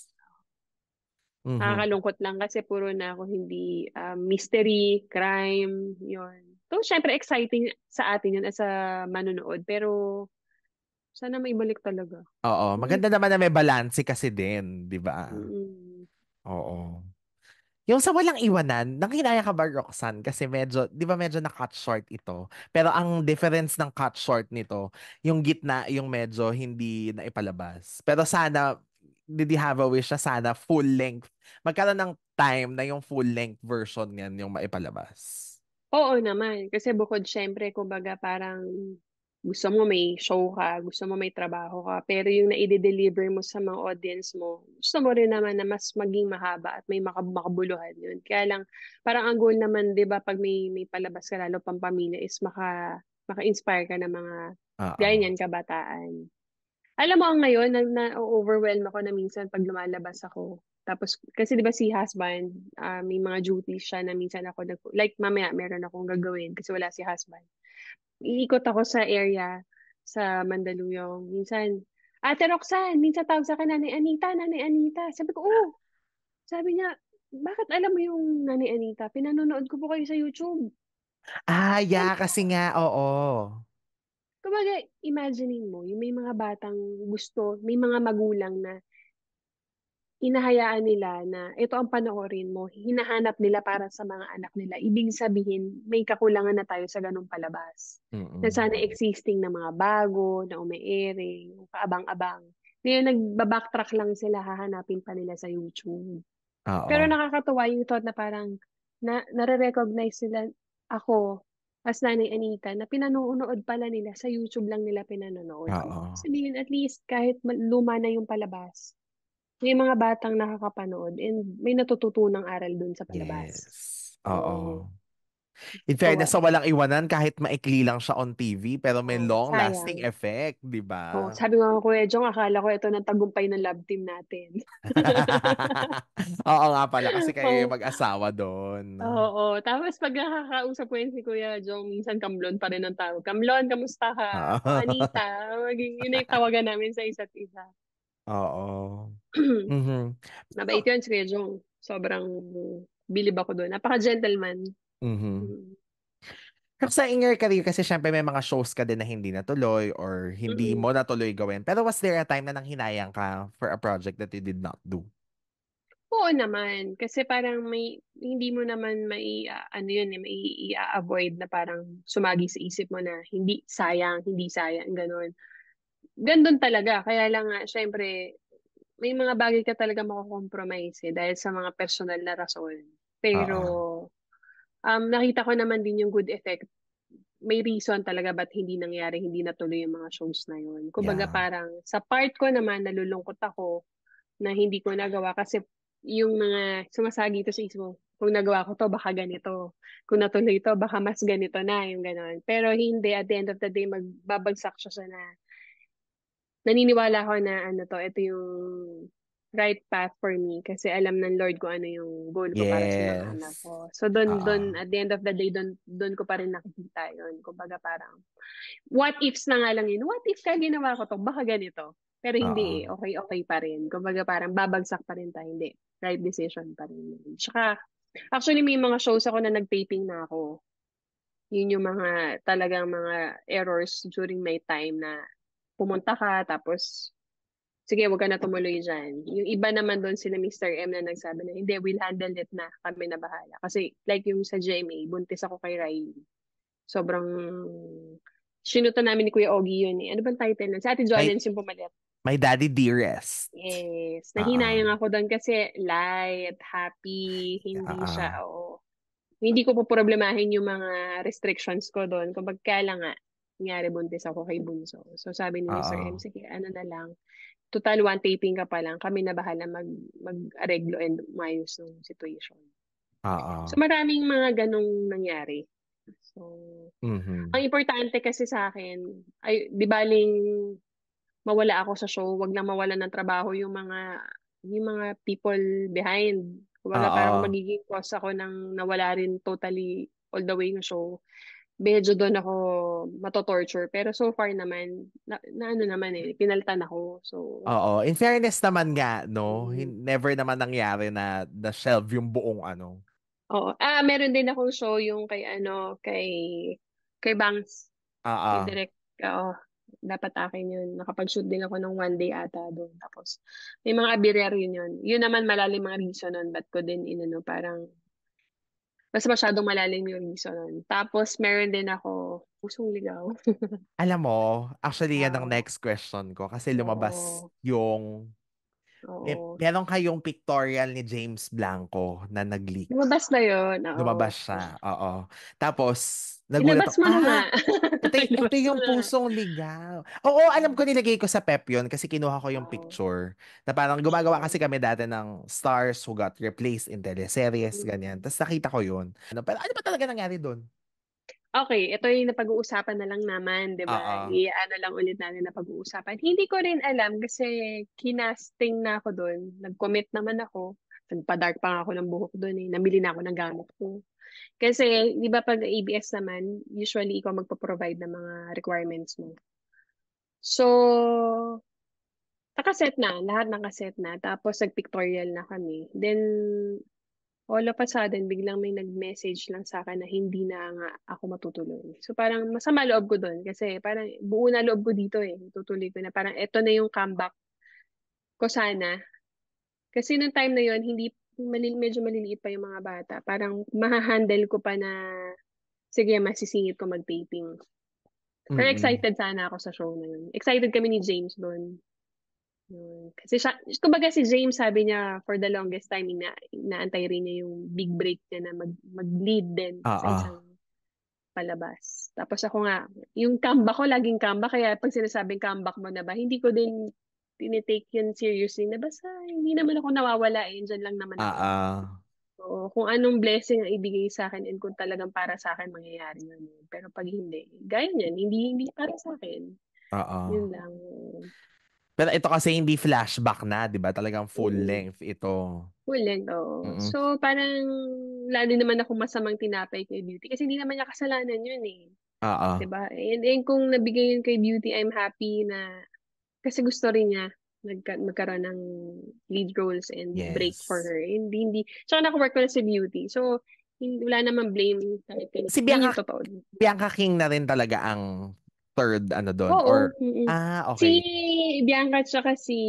Mhm. Nakakalungkot lang kasi puro na ako hindi mystery, crime, yun. So, syempre exciting sa atin yun as a manonood, pero sana maibalik talaga. Oo, Mm. maganda naman na may balanse kasi din, 'di ba? Mm. Oo. Yung sa walang iwanan, nanghinaya ka ba, Roxanne? Kasi medyo, di ba medyo na-cut short ito? Pero ang difference ng cut short nito, yung gitna, yung medyo hindi na ipalabas. Pero sana, did you have a wish na sana full length? Magkaroon ng time na yung full length version niyan yung maipalabas. Oo naman, kasi bukod syempre, kumbaga parang gusto mo may show ka, gusto mo may trabaho ka, pero yung naide-deliver mo sa mga audience mo, gusto mo rin naman na mas maging mahaba at may makabuluhan yun. Kaya lang, parang ang goal naman, di ba, pag may palabas ka lalo pang pamilya is maka-inspire ka ng mga Oo. gaya niyan, kabataan. Alam mo, ang ngayon, na-overwhelm ako na minsan pag lumalabas ako. Tapos, kasi di ba si husband, may mga duties siya na minsan ako, like mamaya meron akong gagawin kasi wala si husband. Iikot ako sa area sa Mandaluyong. Minsan, Ate Roxanne, minsan tawag sa akin, Nanay Anita, Nanay Anita. Sabi ko, oh, sabi niya, bakit alam mo yung Nanay Anita? Pinanonood ko po kayo sa YouTube. Ah, Sabi yeah, ko, kasi nga, oo. kumbaga, imaginein mo, yung may mga batang gusto, may mga magulang na hinahayaan nila na ito ang panoorin mo, hinahanap nila para sa mga anak nila. Ibig sabihin, may kakulangan na tayo sa ganung palabas. Na Mm-mm. sana existing na mga bago, na umeere, yung kaabang-abang. Ngayon, nagbabacktrack lang sila, hahanapin pa nila sa YouTube. Pero Oo. nakakatuwa yung thought na parang nare-recognize nila ako as Nanay Anita na pinanonood pala nila sa YouTube lang nila pinanonood ko. Oo. Sabihin, at least kahit luma na yung palabas, may mga batang nakakapanood and may natututunang aral dun sa palabas. Yes. Oo, Oo. In tuwa. fairness, sa walang iwanan, kahit maikli lang siya on TV, pero may Oh, long-lasting sayang. effect, di Oh, ba? sabi nga ko, Kuya Jong, akala ko ito ng tagumpay ng love team natin. Oo nga pala, kasi kayo yung Oh, mag-asawa doon. oo. Tapos pag nakakausap ko yun si Kuya Jong, minsan Kamlon pa rin ang tawag. Kamlon, kamusta ka? O Anita, maging yun ay tawagan namin sa isa't isa. Oo. Mhm. Mabait yun si Kuya Jong. Sobrang bilib ako doon. Napaka-gentleman. Mhm. Mm. Pero sa in your career, kasi syempre may mga shows ka din na hindi natuloy or hindi Mm. mo natuloy gawin. Pero was there a time na nanghinayang ka for a project that you did not do? Oo naman, kasi parang hindi mo naman ano yun, may i-avoid na parang sumagi sa isip mo na hindi sayang, ganun. Ganun talaga, kaya lang nga, syempre, may mga bagay ka talaga mako-compromise dahil sa mga personal na rason. Pero, Oo. nakita ko naman din yung good effect. May reason talaga ba't hindi nangyari, hindi natuloy yung mga shows na yun. Kumbaga Yeah. parang, sa part ko naman, nalulungkot ako na hindi ko nagawa kasi yung mga sumasagi ito sa isip mo, kung nagawa ko to, baka ganito. Kung natuloy to, baka mas ganito na, yung ganon. Pero hindi, at the end of the day, magbabagsak siya sa naniniwala ko na ano to, ito yung right path for me kasi alam ng Lord ko ano yung goal ko para sa mga anak Yes. ko. So doon Oo. at the end of the day doon ko pa rin nakikita yun. Kumbaga parang what ifs na nga lang yun. What if ka ginawa ko to, baka ganito. Pero Oo. hindi eh. Okay, okay pa rin. Kumbaga parang babagsak pa rin tayo. Hindi. Right decision pa rin yun. Tsaka, actually may mga shows ako na nag-taping na ako. Yun yung mga talagang mga errors during my time na pumunta ka, tapos sige, wag ka na tumuloy dyan. Yung iba naman doon sila Mr. M na nagsabi na, hindi, we'll handle it na. Kami na bahala. Kasi like yung sa GMA, buntis ako kay Riley. Sobrang sinuto namin ni Kuya Ogie yun eh. Ano bang title nun? Sa Ate May Joannens yung pumalit. My Daddy Dearest. Yes. Oo. Nahinayang ako doon kasi light, happy, hindi Oo. siya, oo. Hindi ko poproblemahin yung mga restrictions ko doon. Kumbaga, kaya lang nga, nangyari buntis ako kay Bunso. So, sabi ni Sir M, Oo. sige, ano na lang. Total, one taping ka pa lang. Kami na bahala mag-areglo and mayos ng situation. So, Oo. maraming mga ganong nangyari. So, ang Mhm. importante kasi sa akin, ay, di baling mawala ako sa show, wag lang mawalan ng trabaho yung mga people behind. Kumbaga parang Oo. magiging cause ako ng nawala rin totally all the way yung show. Medyo doon ako mato-torture. Pero so far naman, na ano naman pinaltan ako. So, Oo. In fairness naman nga, no, mm, never naman nangyari na na-shelve yung buong ano. oo. Meron din akong show yung kay Bangs. Oo. Yung direct, oo, dapat akin yun. Nakapag-shoot din ako ng one day ata doon. Tapos, may mga abirya rin yun. Yun naman malalim mga reason nun. Ba't ko din inano, parang, mas masyadong malalim yung reason nun. Tapos, meron din ako, Pusong Ligaw. Alam mo, actually yan ang Oo. next question ko kasi lumabas Oo. yung Oo. meron kayong pictorial ni James Blanco na nag-leak. Lumabas na yun. Oo. Lumabas siya. Oo. Tapos, nagulat Ilabas ako, mo na nga. ito Ilabas mo yung na nga. pusong ligaw. Oo, alam Oo. ko nilagay ko sa pep yun kasi kinuha ko yung Oo. picture. Na parang gumagawa Oo. kasi kami dati ng stars who got replaced in teleseries, ganyan. Mm. Tapos nakita ko yun. Pero ano ba talaga nangyari doon? Okay, ito yung napag-uusapan na lang naman, 'di ba? Oo. I-ano lang ulit natin na pag-uusapan. Hindi ko rin alam kasi kinasting na ako doon. Nag-commit naman ako. Nagpa-dark pa nga ako ng buhok doon eh. Namili na ako ng gamit ko. Kasi, 'di ba pag ABS naman, usually ikaw magpo-provide ng mga requirements mo. So, nakaset na, lahat nakaset na. Tapos nag-pictorial na kami. Then all of a sudden, biglang may nag-message lang sa akin na hindi na nga ako matutuloy. So parang masama loob ko doon kasi parang buo na loob ko dito eh. Tutuloy ko na parang eto na yung comeback ko sana. Kasi nung time na yon hindi medyo maliliit pa yung mga bata. Parang mahahandle ko pa na sige, masisingit ko mag-taping. Pero Mm-mm. excited sana ako sa show na yun. Excited kami ni James doon. Yun. Kasi siya, kumbaga si James sabi niya for the longest time inaantay rin niya yung big break niya na mag-lead din sa Oo. isang palabas. Tapos ako nga, yung comeback ko laging comeback kaya pag sinasabing comeback mo na ba, hindi ko din tinitake yun seriously na basta hindi naman ako nawawala eh, dyan lang naman ako. Oo. So, kung anong blessing ang ibigay sa akin and kung talagang para sa akin mangyayari yun. Pero pag hindi, gaya niyan, hindi para sa akin. Yun Oo. lang. Pero ito kasi hindi flashback na, 'di ba? Talagang full Mm. length ito. Kulang, oo. Mm. So, parang lalo naman ako masamang tinapay kay Beauty kasi hindi naman niya kasalanan yun eh. Oo. 'Di ba? And kung nabigay yun kay Beauty, I'm happy na kasi gusto rin niya magkaroon ng lead roles and break for Yes. her. Hindi. Tsaka naka-work ko na si Beauty. So, wala namang blame kahit kanino. Si Yun Bianca yung totoo. Bianca King na rin talaga ang third ano doon Oo. or Mm-mm. Si okay. Bianca tsaka si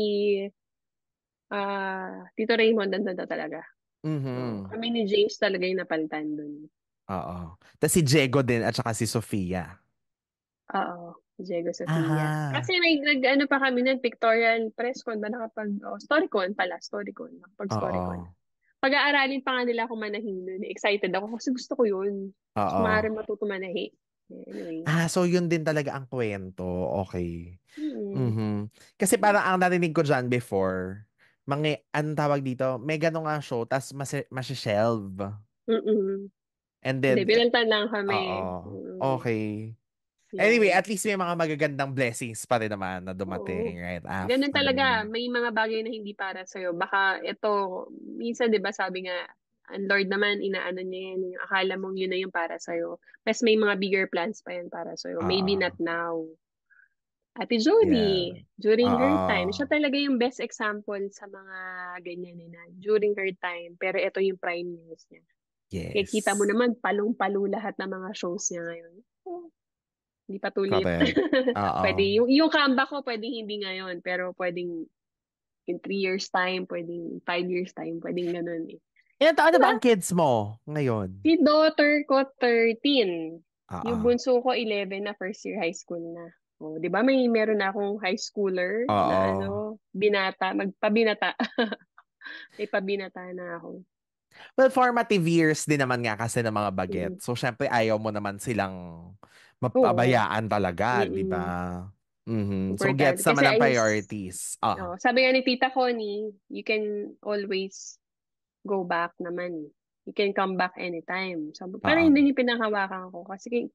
Tito Raymond nandun na talaga. So, Mhm. kami ni James talaga yung napalitan dun. Oo. Tapos si Jego din at saka si Sofia. Oo, Diego Sofia. Aha. Kasi may nag-ano pa kami nun, pictorial press con ba Storycon pala, Storycon. Nakapag Storycon. Oo. Pag-aaralin pa nga nila ako manahin nun. Excited ako kasi gusto ko yun. Gusto Oo. maaari matuto manahi. Anyway. So yun din talaga ang kwento. Okay. Mm. Mhm. Kasi parang ang narinig ko dyan before, anong tawag dito? May ganun nga show, tas masishelve. Mm-mm. And Hindi, then, pinalitan lang kami. oo. Mm. Okay. Anyway, Yan. at least may mga magagandang blessings pa rin naman na Oo. dumating right Ganun after. talaga, may mga bagay na hindi para sa'yo. Baka ito, minsan 'di ba sabi nga, ang Lord naman inaano niya yan, yung akala mong yun na yung para sa'yo. Mas may mga bigger plans pa yan para sa'yo. Maybe not Oo. now. Ate Yeah. Jody, during her time, siya Oo. talaga yung best example sa mga ganyan na during her time. Pero ito yung prime years niya. Kaya kita mo Yes. naman, palong-palo lahat ng mga shows niya ngayon. Oh, hindi pa too late. Correct. Pwede, Oo. yung comeback ko, pwede hindi ngayon. Pero pwedeng in 3 years time, pwedeng 5 years time, pwedeng ganun eh. Ilan taon na ba Diba? ang kids mo ngayon? Si daughter ko, 13. Yung Oo. bunso ko, 11 na first year high school na. Oh, 'di ba meron na akong high schooler na Oo. ano, binata, magpabinata. May pabinata na ako. Well, formative years din naman nga kasi ng mga Mm. bagets. So, syempre, ayaw mo naman silang Oo. mapabayaan talaga, di ba? Mm. So, Importante gets kasi naman ang priorities. oh, sabi nga ni Tita Connie, you can always go back naman. You can come back anytime. So, pero Oo. yun din yung pinanghawakan ko kasi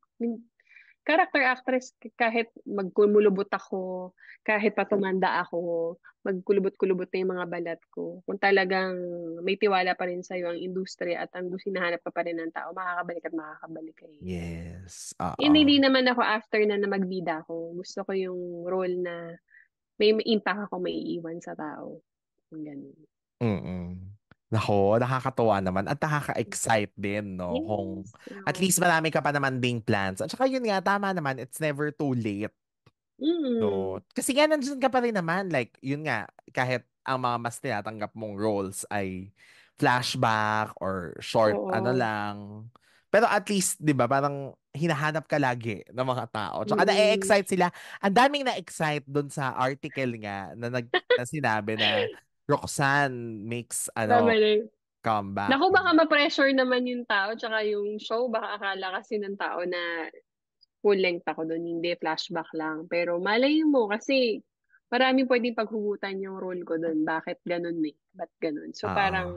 character actress, kahit magkulubot ako, kahit patumanda ako, magkulubot-kulubot na yung mga balat ko. Kung talagang may tiwala pa rin sa'yo ang industriya at ang gusto hinahanap ka pa rin ng tao, makakabalik at makakabalik ka eh. Yes. Hindi Oo. naman ako after na magbida ako. Gusto ko yung role na may impact ako may iiwan sa tao. Yung ganun. Mm. Nako, nakakatuwa naman at nakaka-excite din, no? Kung Yes. at least marami ka pa naman ding plans. At saka yun nga, tama naman, it's never too late. Mm. No, kasi nga nandiyan ka pa rin naman. Like, yun nga, kahit ang mga mas tinatanggap mong roles ay flashback or short, ano Oo. lang. Pero at least, di ba, parang hinahanap ka lagi ng mga tao. Tsaka Mm. na-excite sila. Ang daming na-excite doon sa article nga na sinabi na Roxanne makes, Tama na yun. comeback. Naku, baka ma-pressure naman yung tao, tsaka yung show, baka akala kasi ng tao na full length ako doon, hindi, flashback lang. Pero malay mo, kasi maraming pwedeng paghugutan yung role ko doon. Bakit ganun eh? Ba't ganun? So Oo. parang,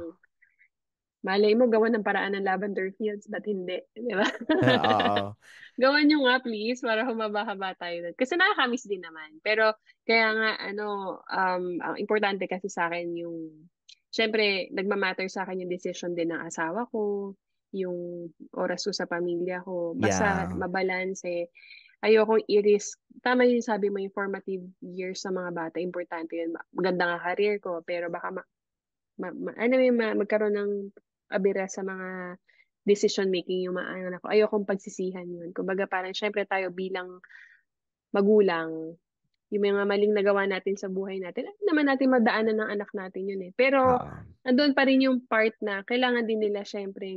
malay mo, gawan ng paraan ng Lavender Fields, ba't hindi? Di ba? Oo. Gawan nyo nga, please, para humaba-haba tayo doon. Kasi nakakamiss din naman. Pero, kaya nga, ano, ang importante kasi sa akin yung, syempre, nagmamatter sa akin yung decision din ng asawa ko, yung oras ko sa pamilya ko. Basta Yeah. mabalanse. Ayokong i-risk. Tama yung sabi mo, yung formative years sa mga bata. Importante yun. Maganda nga career ko, pero baka ano yung magkaroon ng abira sa mga decision making yung mga anak ko. Ayokong pagsisihan yun. Kumbaga parang syempre tayo bilang magulang, yung mga maling nagawa natin sa buhay natin, alam naman natin madaanan ng anak natin yun eh. Pero Oo. andun pa rin yung part na kailangan din nila syempre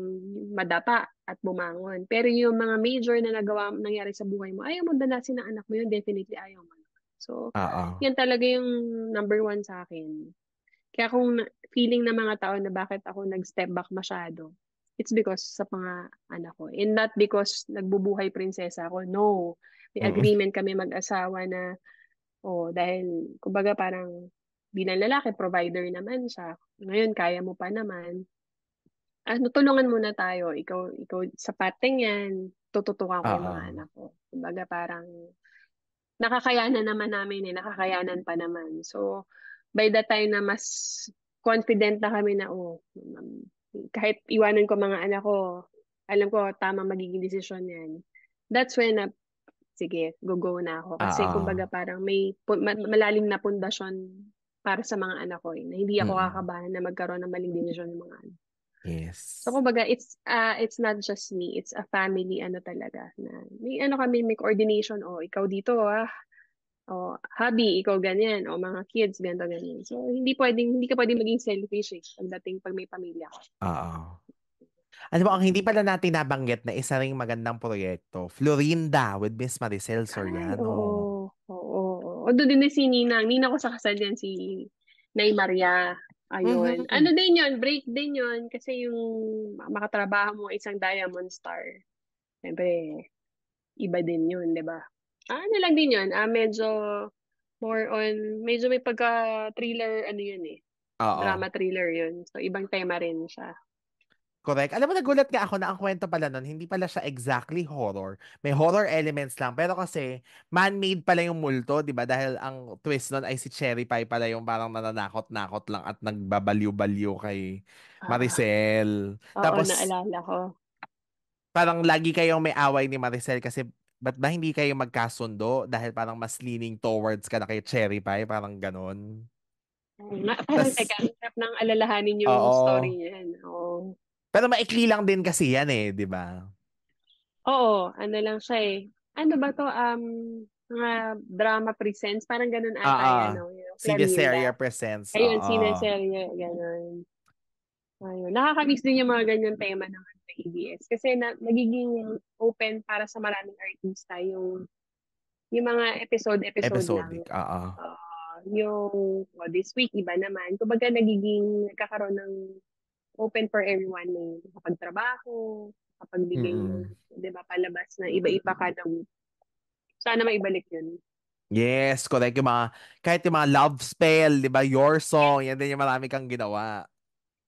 madapa at bumangon. Pero yung mga major na nangyari sa buhay mo, ayaw mo danasin ng anak mo yun, definitely ayaw mo. So, Oo. yan talaga yung number one sa akin. Kaya kung feeling ng mga tao na bakit ako nag-step back masyado, it's because sa mga anak ko. And not because nagbubuhay prinsesa ako. No. May Mm. agreement kami mag-asawa na, oh, dahil, kumbaga parang, bilang lalaki, provider naman siya. Ngayon, kaya mo pa naman. Ano, tulungan muna tayo. Ikaw, sa pating yan, tututukan ko yung mga Oo. anak ko. Kumbaga parang, nakakayanan naman namin eh, nakakayanan pa naman. So, by the time na mas confident na kami na, oh, kahit iwanan ko mga anak ko, alam ko tama magiging desisyon yan. That's when na, sige, go na ako. Kasi Oo. kumbaga parang may malalim na pundasyon para sa mga anak ko eh, na hindi ako Mm. kakabahan na magkaroon ng maling desisyon ng mga anak. So Yes. kumbaga it's not just me, it's a family ano talaga na may ano kami may coordination oh ikaw dito o hobby, ikaw ganyan. O mga kids, ganito, ganyan. So, hindi ka pwedeng maging selfish eh, pag may pamilya ka. Oo. Alam mo, ang hindi pala natin nabanggit na isa ring magandang proyekto, Florinda with Miss Maricel Ay, Soriano. oo. Oo. Oo. Doon din si Ninang. Ninang ko sa kasal yan, si Nay Maria. Ayun. Ano Mhm. din yun, break din yun. Kasi yung makatrabaho mo isang Diamond Star. Siyempre, iba din yun, di ba? Ano lang din yun, medyo more on, medyo may pagka-thriller, ano yun eh. Oo. Drama thriller yun. So, ibang tema rin siya. Correct. Alam mo, nagulat nga ako na ang kwento pala nun, hindi pala siya exactly horror. May horror elements lang. Pero kasi, man-made pala yung multo, di ba? Dahil ang twist nun ay si Cherry Pie pala yung parang nananakot-nakot lang at nagbabaliw-baliw kay Ah, Maricel. oo, Tapos, naalala ko. parang lagi kayong may away ni Maricel kasi ba't ba hindi kayo magkasundo dahil parang mas leaning towards ka na kay Cherry Pie, parang ganun. Oo nga, parang Tas, teka, ang hirap nang alalahanin yung story oo. niyan. Oo. Pero maikli lang din kasi yan eh, di ba? Oo, ano lang siya eh. Ano ba to? Mga drama presents, parang ganun ata Oo. eh, ano, yung Cineseria Clarinda. presents, Ayun, oo. sineserye, ganun. Ayun. Nakakamiss din yung mga ganyan tema naman sa ABS. Kasi nagiging open para sa maraming artista yung Yung mga episode lang. Episodic, oo. Yung this week, iba naman. Kumbaga, nagkakaroon ng open for everyone. May kapagtrabaho, kapagbigay ng, Mm. di ba, palabas na iba-iba kada week. Sana maibalik yun. Yes, correct. Kahit yung mga love spell, di ba? Your song, yan din yung marami kang ginawa.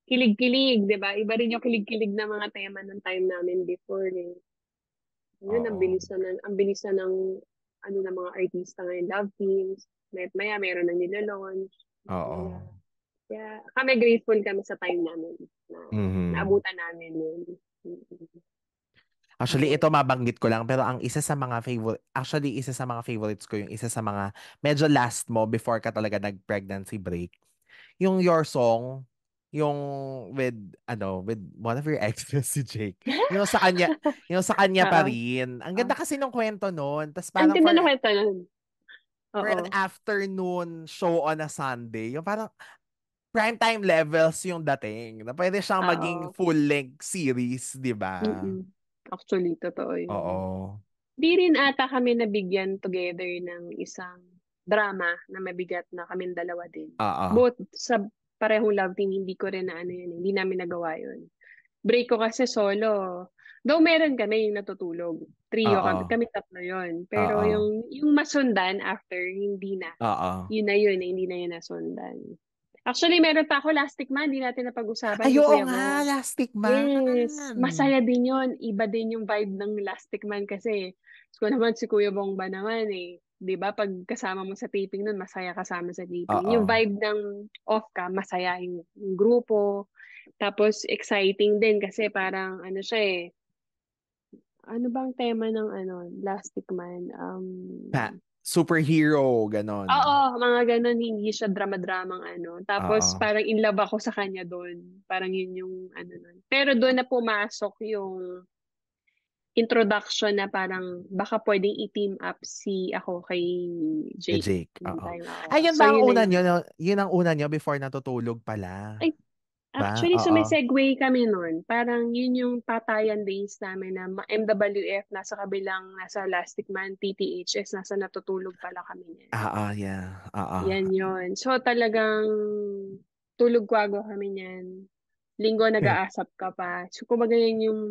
Kilig-kilig, di ba? Iba rin yung kilig-kilig na mga tema ng time namin before. Eh. Yun, Oo. ang bilis na ng, ano na mga artista ngayon, love teams. Maya, meron na nila-launch. Oo. Kaya kami grateful kami sa time namin na Mhm. naabutan namin yun. Mm. Actually, ito Ayun. mabanggit ko lang, pero ang isa sa mga favorites ko, yung isa sa mga medyo last mo before ka talaga nag-pregnancy break, yung Your Song, yung with one of your exes, si Jake. Yung sa kanya, yung sa kanya pa Oo. rin. Ang Ah. ganda kasi ng kwento noon. Tapos Ang parang ganda ng kwento nun. for Oo. an afternoon show on a Sunday, yung parang primetime levels yung dating. Na pwede siyang maging Oo. full-length series, di ba? Mm-mm. Actually, totoo yun. Oo. Di rin ata kami nabigyan together ng isang drama na mabigat na kaming dalawa din. Oo. Both sa parehong love team, hindi ko rin na ano yun, hindi namin nagawa yun. Break ko kasi solo. Though meron kami yung natutulog. Trio Oo. kami tatlo yun. Pero Oo. yung masundan after, hindi na. Oo. Yun na yun, hindi na yun nasundan. Actually, meron pa ako Last Stick Man, hindi natin napag-usapan Ay, kay oo Kuya nga, Mo. Lastic Yes, Man. masaya din yun. Iba din yung vibe ng Lastic Man kasi ko naman si Kuya Bong ba naman eh. 'Di ba? Pag kasama mo sa taping nun, masaya kasama sa taping. Yung Oo. vibe ng off ka, masaya yung grupo. Tapos exciting din kasi parang ano siya eh. Ano bang tema ng Lastic Man? Superhero, ganon. Oo, mga ganun, hindi siya drama-dramang Tapos Oo. parang in love ako sa kanya doon. Parang yun yung nun. Pero doon na pumasok yung introduction na parang baka pwedeng i-team up si ako kay Kay Jake. Jake, Yung oo. time ako. Ay, yun So ba ang yun na una yung nyo? Yun ang una nyo before natutulog pala. ay, Ba? actually Oo. sumisegue kami nun. Parang yun yung patayan days namin na MWF nasa kabilang nasa Elastic Man, TTHS nasa natutulog pala kami niyan. Oo, yeah. Oo. Yan yun. So talagang tulog kwago kami niyan. Linggo nag-aasap ka pa. So kumbaga yun yung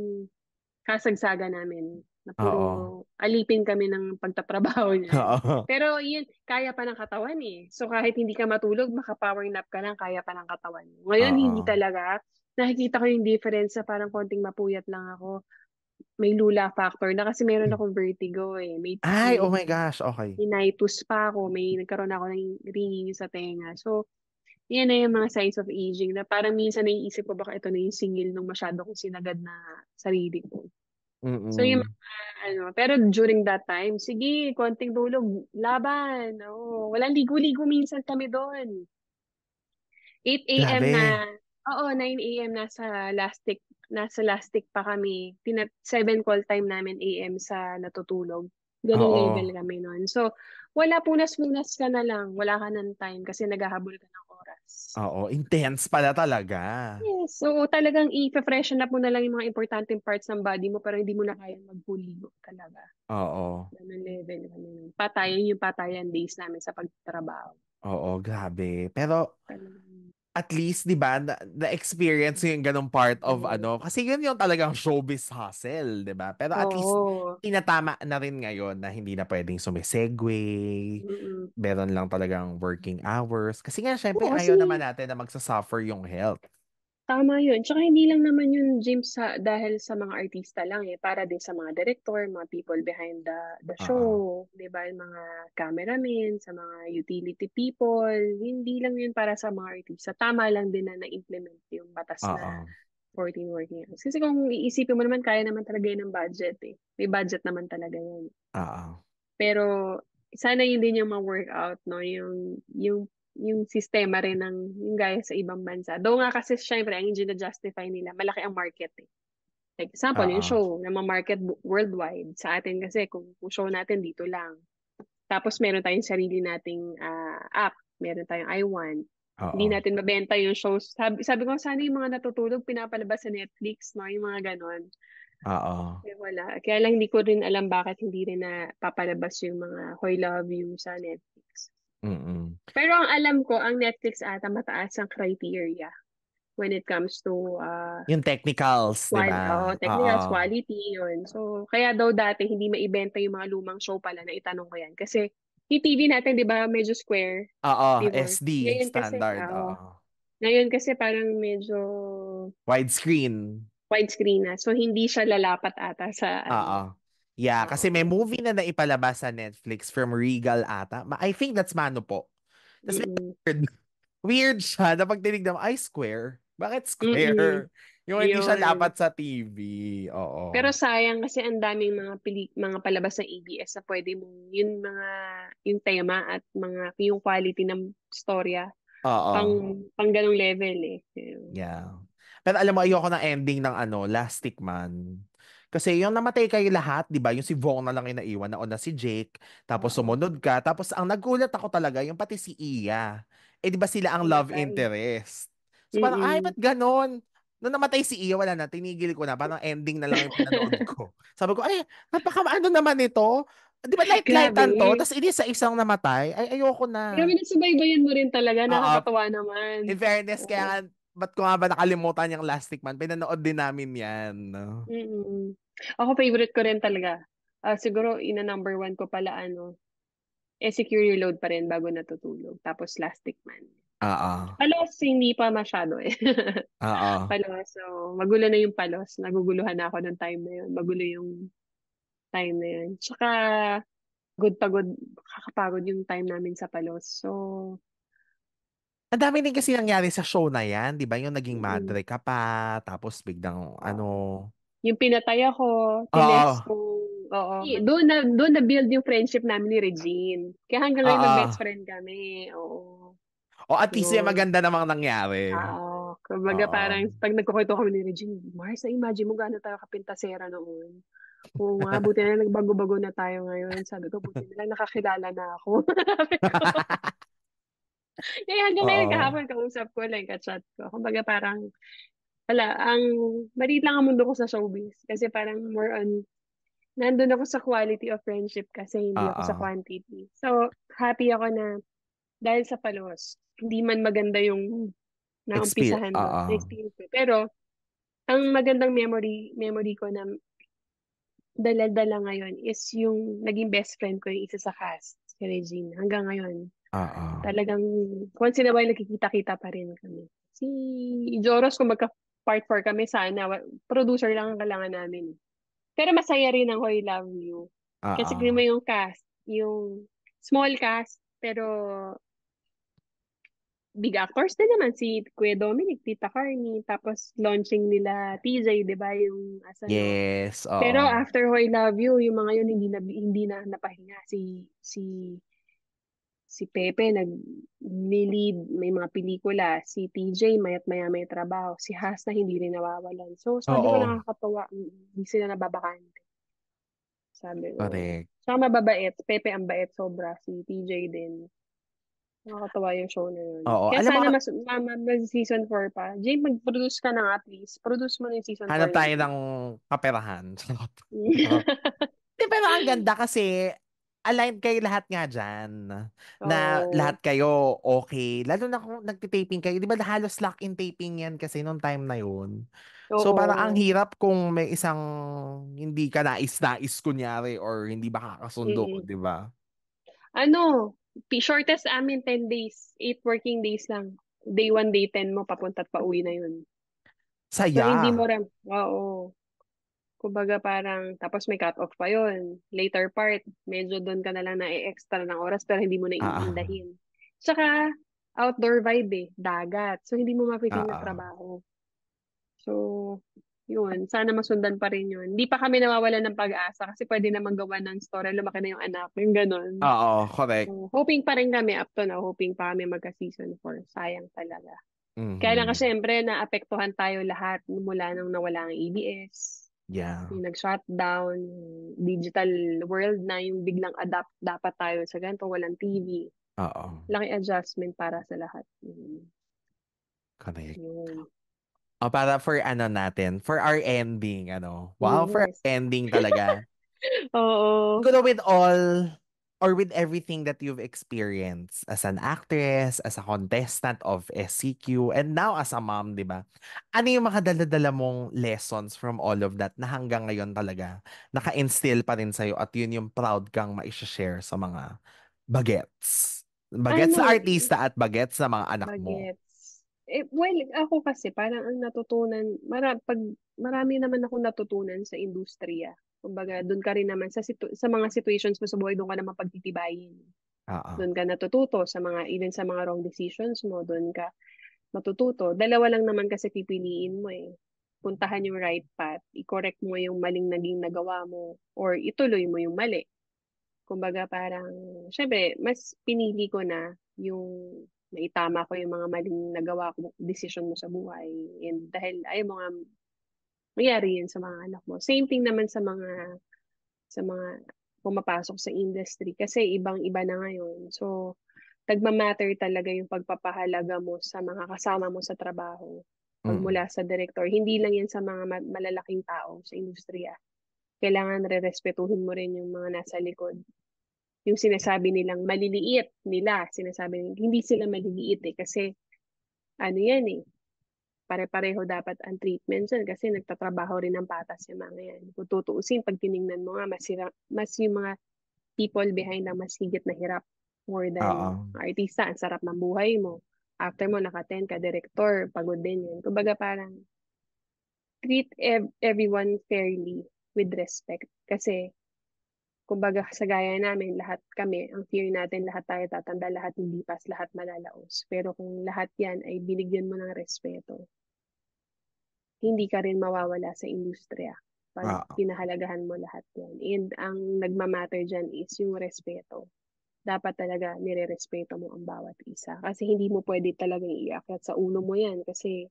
kasagsaga namin na puro Oo. alipin kami ng pagtatrabaho niyan. Oo. Pero yun, kaya pa ng katawan eh. So kahit hindi ka matulog, maka-power nap ka lang, kaya pa ng katawan mo. Ngayon, hindi Oo. talaga. Nakikita ko yung difference sa parang konting mapuyat lang ako. May lula factor na kasi meron akong vertigo eh. Ay, oh my gosh, okay. Tinnitus pa ako. Nagkaroon ako ng ringing sa tenga. So, yan na yung mga signs of aging na parang minsan naiisip ko baka ito na yung singil nung masyado kong sinagad na sarili ko. So yung Mm-mm. pero during that time, sige, konting tulog, laban. Oo, walang ligo-ligo minsan kami doon. 8 a.m. na, Grabe. oo, 9 a.m. nasa lastik pa kami. 7 call time namin AM sa natutulog. Ganong Oo. level kami noon. So, wala punas-punas ka na lang. Wala ka ng time kasi naghahabol ka ng oras. Oo. Intense pala talaga. Yes. So, talagang i-freshen up mo na lang yung mga importanteng parts ng body mo pero hindi mo na kaya mag-full talaga. Oo. Ganun level kami nun. Patayan yung patayan days namin sa pagtatrabaho. Oo, grabe. Pero Talagang, at least, 'di ba, na-experience yung ganung part of yes. kasi yun yung talagang showbiz hustle, 'di ba? Pero at least Oo. tinatama na rin ngayon na hindi na pwedeng sumisegue. Mm-mm. Meron lang talagang working hours. Kasi nga, syempre, Oo, ayaw naman kasi natin na magsasuffer yung health. tama yun. Tsaka hindi lang naman yung gym dahil sa mga artista lang eh. Para din sa mga director, mga people behind the show, Oo. di ba? Yung mga cameramen, sa mga utility people. Hindi lang yun para sa mga artista. Tama lang din na na-implement yung batas na Oo. 14 working hours. Kasi kung iisipin mo naman, kaya naman talaga yun ng budget eh. May budget naman talaga yun. Oo. Pero sana yun din yung ma-workout, no? Yung sistema rin ng yung gaya sa ibang bansa. Though nga kasi syempre, ang justify nila, malaki ang market eh. Like example, yung Oo. show na ma-market worldwide. Sa atin kasi, kung show natin dito lang. Tapos meron tayong sarili nating app. Meron tayong iOne. Hindi Oo. natin mabenta yung shows. Sabi ko, sana yung mga natutulog, pinapalabas sa Netflix, no? Yung mga ganon. Oo. Eh, wala. Kaya lang hindi ko rin alam bakit hindi rin na papalabas yung mga Hoy Love You sa Netflix. Mm. Pero ang alam ko, ang Netflix ata mataas ang criteria when it comes to Yung technicals, 'di ba? Oo. technicals, quality, yun. So, kaya daw dati hindi maibenta yung mga lumang show pala na itanong ko yan. Kasi yung TV natin, di ba, medyo square Oo, before. SD Ngayon kasi, standard. Oo. ngayon kasi parang medyo Widescreen. widescreen na. So, hindi siya lalapat ata sa ano. Oo. Yeah, kasi may Oo. movie na naipalabas sa Netflix from Regal ata. I think that's Mano po. Tapos may Mm-mm. weird, weird siya na pag tinignan mo, ay, square. Bakit Mm-mm. square? Yung hindi siya Yun. lapat sa TV. Oo. Pero sayang kasi ang daming mga palabas sa ABS na pwede mong yung tema at yung quality ng storya Oo. pang ganong level eh. Yeah. Pero alam mo, ayoko ng ending ng Last Stick Man. Kasi yung namatay kayo lahat, di ba? Yung si Vong na lang yung naiwan, nauna si Jake, tapos Oo. sumunod ka, tapos ang nagulat ako talaga, yung pati si Iya. Eh, di ba sila ang love Namatay. interest? So parang, ay, Mm-mm. ba't ganon? Nung namatay si Iya, wala na, tinigil ko na, parang ending na lang yung pinanood ko. Sabi ko, ay, ano naman ito? Di ba light-lightan to? Grabe. Tapos ini sa isang namatay, ay, ayoko Grabe na. na subaybayan mo rin talaga. Oo, Nakakatawa naman. in fairness, kaya Oo. nga, ba't ko nga ba nakalimutan yung Last Stick Man? Pinanood din namin yan. No? Mm-mm. Ako favorite ko rin talaga. Siguro ina number one ko pala secure your load pa rin bago natutulog. Tapos Plastic Man. Oo. Palos, hindi pa masyado eh. Oo. Palos, so magulo na yung palos. Naguguluhan na ako ng time na yun. Magulo yung time na yun. Tsaka, pagod, kakapagod yung time namin sa palos. So, Ang dami din kasi nangyari sa show na yan, di ba? Yung naging mm, madre ka pa, tapos biglang yung pinatay ako, Oo. tines ko, oo. Doon na build yung friendship namin ni Regine. Kaya hanggang ngayon Oo. mag-best friend kami. Oo. O at least yung Yun. maganda namang nangyari. Oo. Kumbaga Oo. parang pag nagkukwento kami ni Regine, Mars, na-imagine mo gaano tayo kapintasera noon. Oo nga, buti na lang nagbago-bago na tayo ngayon. Sabi ko, buti na lang nakakilala na ako. Sabi ko. Kaya hanggang ngayon Oo. kahapon kausap ko lang, ka-chat ko. Kumbaga parang, wala, maliit lang ang mundo ko sa showbiz. Kasi parang more on, nandun ako sa quality of friendship kasi hindi ako sa Oo. quantity. So, happy ako na dahil sa palos, hindi man maganda yung naumpisahan doon, Oo. na-experience ko. Pero, ang magandang memory ko na dala-dala ngayon is yung naging best friend ko yung isa sa cast, si Regine. Hanggang ngayon, Oo. talagang once in a while nakikita-kita pa rin kami. Si Joros, kung magka-part 4 kami, sana, producer lang ang kailangan namin. Pero masaya rin ang Hoy Love You. Kasi Oo. kung mo yung cast, yung small cast, pero big actors din naman. Si Kuya Dominic, Tita Carmi, tapos launching nila TJ, di ba, yung Asano. Yes, Pero oo. after Hoy Love You, yung mga yun hindi na napahinga. Si Pepe nag-lead, may mga pelikula. Si TJ mayat maya may trabaho. Si Hasna hindi rin nawawalan. So sabi ko Oo. nakakatawa, hindi sila nababakante. Sabi ko. Correct. Saka mababait. Pepe ang bait sobra. Si TJ din. Nakakatawa yung show na yun. Oo. Kaya Alam mo, sana mag season 4 pa. Jane, mag-produce ka na nga, please. Produce mo na yung season 4 hanap ng tayo Glee. ng kaperahan. Di, pero ang ganda kasi aligned kayo lahat nga dyan. Na lahat Oo. kayo okay. Lalo na kung nagtitaping kayo. Di ba halos lock-in taping yan kasi nung time na yun. So parang ang Oo. hirap kung may isang hindi ka nais-nais kunyari or hindi ba kakasundo, Mm-mm. di ba? Ano, shortest amin 10 days, 8 working days lang. Day 1, day 10 mo, papunta at pauwi na yun. So, hindi mo Saya. rin, oo. Kumbaga parang, tapos may cut-off pa yun. Later part, medyo doon ka na lang na-extra ng oras pero hindi mo na Ah, iindahin. Tsaka, outdoor vibe eh, dagat. So, hindi mo ah, mapitin na ah. trabaho. So, yun. Sana masundan pa rin yun. Hindi pa kami nawawalan ng pag-asa kasi pwede naman gawa ng story. Lumaki na yung anak. Yung ganun. Oo, correct. So, hoping pa rin kami up to now. Hoping pa kami magka-season 4. Sayang talaga. Kaya lang kasi Mhm. syempre, naapektuhan tayo lahat mula nung nawala ang ABS. Yeah. Yung nag-shutdown, yung digital world na yung biglang adapt dapat tayo sa ganito, walang TV. Oo, Laki adjustment para sa lahat. correct. Yun. Para for ano natin, for our ending, ano. Wow, for our Yes. ending talaga. Oo. Siguro with all or with everything that you've experienced as an actress, as a contestant of SCQ, and now as a mom, di ba? Ano yung mga dala mong lessons from all of that na hanggang ngayon talaga naka-instill pa rin sa'yo at yun yung proud kang maisha-share sa mga bagets? Bagets Ano, na artista at bagets na mga anak mo. bagets. Well, ako kasi parang ang natutunan, pag marami naman akong natutunan sa industriya. Kumbaga, doon ka rin naman sa mga situations mo sa buhay, doon ka naman pagtitibayin. Oo. Doon ka natututo sa mga, even sa mga wrong decisions mo, doon ka matututo. Dalawa lang naman kasi pipiliin mo eh. Puntahan yung right path, i-correct mo yung maling naging nagawa mo, or ituloy mo yung mali. Kumbaga parang, syempre, mas pinili ko na yung maitama ko yung mga maling nagawa ko, decision mo sa buhay. And dahil ayaw mo nga mangyari yun sa mga anak mo. Same thing naman sa mga pumapasok sa industry kasi ibang-iba na ngayon. So, nagmamatter talaga yung pagpapahalaga mo sa mga kasama mo sa trabaho. Mm. Pagmula sa director, hindi lang yan sa mga malalaking tao sa industriya. Kailangan re-respetuhin mo rin yung mga nasa likod. Yung sinasabi nilang maliliit nila, sinasabi nilang hindi sila maliliit eh kasi ano yan eh, pare-pareho dapat ang treatment dyan kasi nagtatrabaho rin ng patas yung mga yan. Kung tutuusin, pag tiningnan mo nga, mas yung mga people behind ang mas higit na hirap more Oo. than artista. Ang sarap ng buhay mo. After mo naka-10 ka, director, pagod din yan. Kumbaga parang treat everyone fairly with respect. Kasi kumbaga sa gaya namin, lahat kami, ang fear natin, lahat tayo tatanda, lahat lilipas, lahat malalaos. Pero kung lahat yan ay binigyan mo ng respeto, hindi ka rin mawawala sa industriya pag Oo. pinahalagahan mo lahat yan. And ang nagmamatter dyan is yung respeto. Dapat talaga nire-respeto mo ang bawat isa. Kasi hindi mo pwede talagang iakyat sa ulo mo yan. Kasi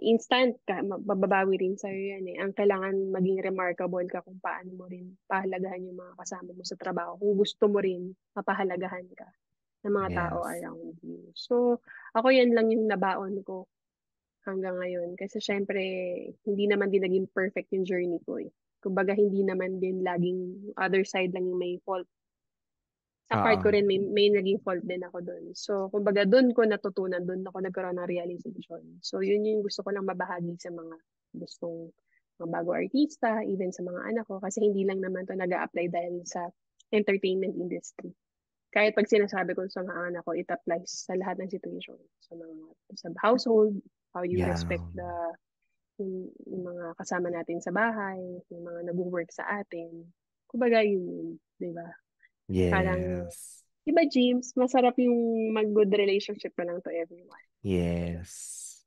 instant ka, mababawi rin sa'yo yan eh. Ang kailangan maging remarkable ka kung paano mo rin pahalagahan yung mga kasama mo sa trabaho. Kung gusto mo rin, mapahalagahan ka ng mga tao Yes. around you. So, ako yan lang yung nabaon ko hanggang ngayon. Kasi syempre, hindi naman din naging perfect yung journey ko eh. Kumbaga, hindi naman din laging other side lang yung may fault. Sa part Oo. ko rin, may naging fault din ako doon. So, kumbaga, doon ko natutunan, doon ako nagkaroon ng realization. So, yun yung gusto ko lang mabahagi sa mga gustong mga bago artista, even sa mga anak ko, kasi hindi lang naman to nag-a-apply dahil sa entertainment industry. Kahit pag sinasabi ko sa mga anak ko, it applies sa lahat ng situation. Sa household, how you Yeah. respect yung mga kasama natin sa bahay, yung mga nag-work sa atin. Kumbaga yun, di ba? Parang, Yes. iba James, masarap yung mag-good relationship na lang to everyone. Yes.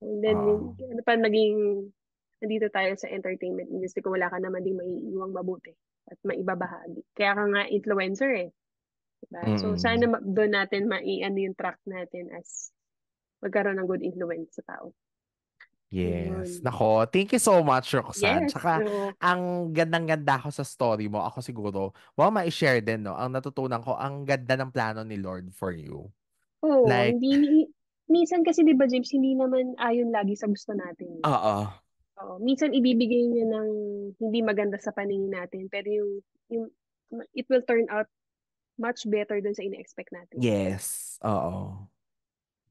And then, Oo. ano pa naging, nandito tayo sa entertainment industry kung wala ka naman din maiiwang mabuti at maibabahagi. Kaya ka nga influencer eh. Diba? So, sana Mm. doon natin ano yung track natin as magkaroon ng good influence sa tao. Yes. Yun. Nako, thank you so much, Roxanne. Yes. Tsaka, So, ang gandang-ganda ko sa story mo. Ako siguro, wow, ma-share din, no? Ang natutunan ko, ang ganda ng plano ni Lord for you. oo, Like, minsan kasi 'di ba James, hindi naman ayon lagi sa gusto natin. oo. Oo, minsan ibibigay niya ng hindi maganda sa paningin natin, pero yung it will turn out much better dun sa ine-expect natin. Yes. Oo.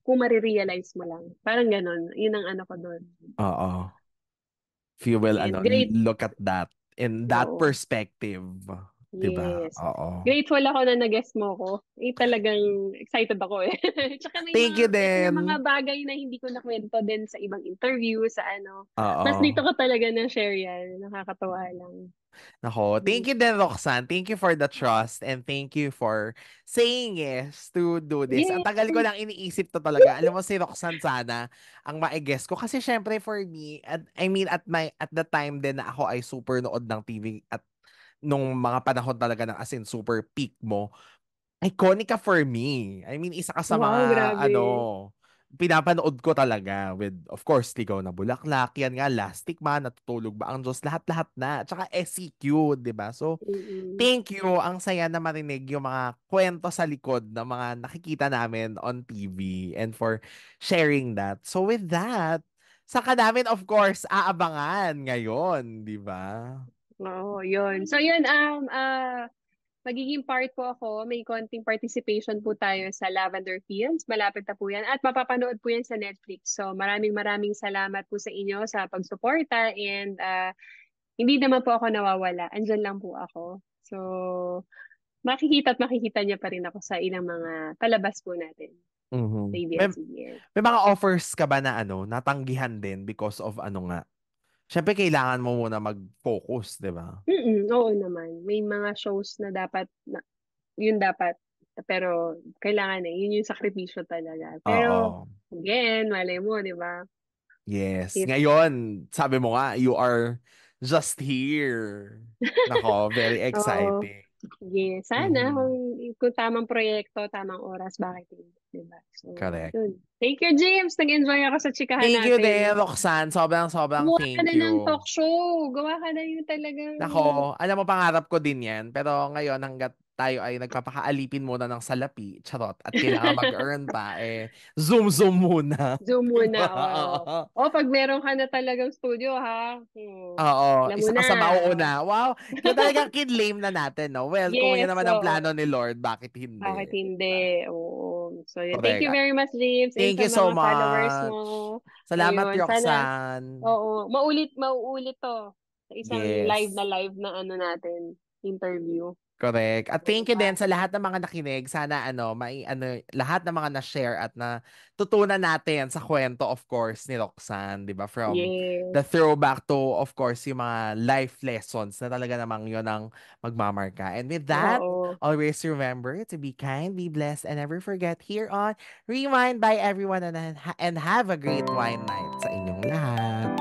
Kung marirealize mo lang. Parang ganun. Yun ang ano ko doon. Oo. If you will, And great. look at that in that Oo. perspective. 'Di ba? Yes. Oo. Grateful ako na nag-guest mo ko. Talagang excited ako eh. Tsaka Thank you may mga din. bagay na hindi ko nakwento din sa ibang interview, sa ano. Mas dito Oo. ko talaga na-share yan. Nakakatawa lang. Nako, thank Mm. you din, Roxanne. Thank you for the trust and thank you for saying yes to do this. Ang Yes. tagal ko lang iniisip to talaga. Alam mo si Roxanne sana ang ma-guess ko kasi syempre for me, I mean at the time din na ako ay super nood ng TV at nung mga panahon talaga ng as in super peak mo, iconic ka for me. I mean, isa ka sa mga, Wow, ano, grabe. pinapanood ko talaga with, of course, Ligaw na Bulaklak, yan nga, Lastic Man, Natutulog Ba ang Diyos, lahat-lahat na. Tsaka SCQ, di ba? So, Mm-mm. thank you. Ang saya na marinig yung mga kwento sa likod ng mga nakikita namin on TV and for sharing that. So, with that, saka namin, of course, aabangan ngayon, di ba? Oo, yun. So, yun, magiging part po ako. May konting participation po tayo sa Lavender Fields. Malapit na po yan. At mapapanood po yan sa Netflix. So, maraming maraming salamat po sa inyo sa pagsuporta. And hindi naman po ako nawawala. Andyan lang po ako. So, makikita at makikita niya pa rin ako sa ilang mga palabas po natin sa Mhm. ABS-CBN. May mga offers ka ba na natanggihan din because of nga? Siyempre, kailangan mo muna mag-focus, di ba? Oo naman. May mga shows na yun dapat. Pero kailangan yun yung sakripisyo talaga. Pero Oo. again, malay mo, di ba? Yes. If, Ngayon, sabi mo nga, you are just here. Nako, very oo, exciting. yeah, sana Mhm. kung tamang proyekto, tamang oras, bakit hindi, di ba? So, Correct. yun. Thank you, James. Nag-enjoy ako sa chikahan Thank you din, natin. Roxanne. Sobrang, sobrang Gawa ka thank na ng you. talk show. Gawa ka na yung talagang... Nako, alam mo, pangarap ko din yan. Pero ngayon, hanggat tayo ay nagpapakaalipin muna ng salapi, charot, at kailangan mag-earn pa, zoom-zoom muna. Zoom muna, Diba? oo. O, pag meron ka na talagang studio, ha? Oo, Alam mo isa ka na. sa mauuna. Wow, yun talagang kinlame na natin, no? Well, kung yun Yes, naman ang plano oo. ni Lord, bakit Bakit hindi? Diba? hindi? Oo. So, yun. Thank you Correct. very much, James, and Thank sa you so mga followers much. mo. So, Salamat, yun. Sana, Roxanne. oo, mauulit to sa isang Yes. live na ano natin, interview. Correct. At O, thank you din diba? sa lahat ng mga nakinig. Sana lahat ng mga na-share at na tutunan natin sa kwento, of course, ni Roxanne, 'di ba? From the Yes. throwback to, of course, yung mga life lessons na talaga namang yun ang magmamarka. And with that, Oo. always remember to be kind, be blessed, and never forget here on Rewind by everyone, and have a great wine night sa inyong lahat.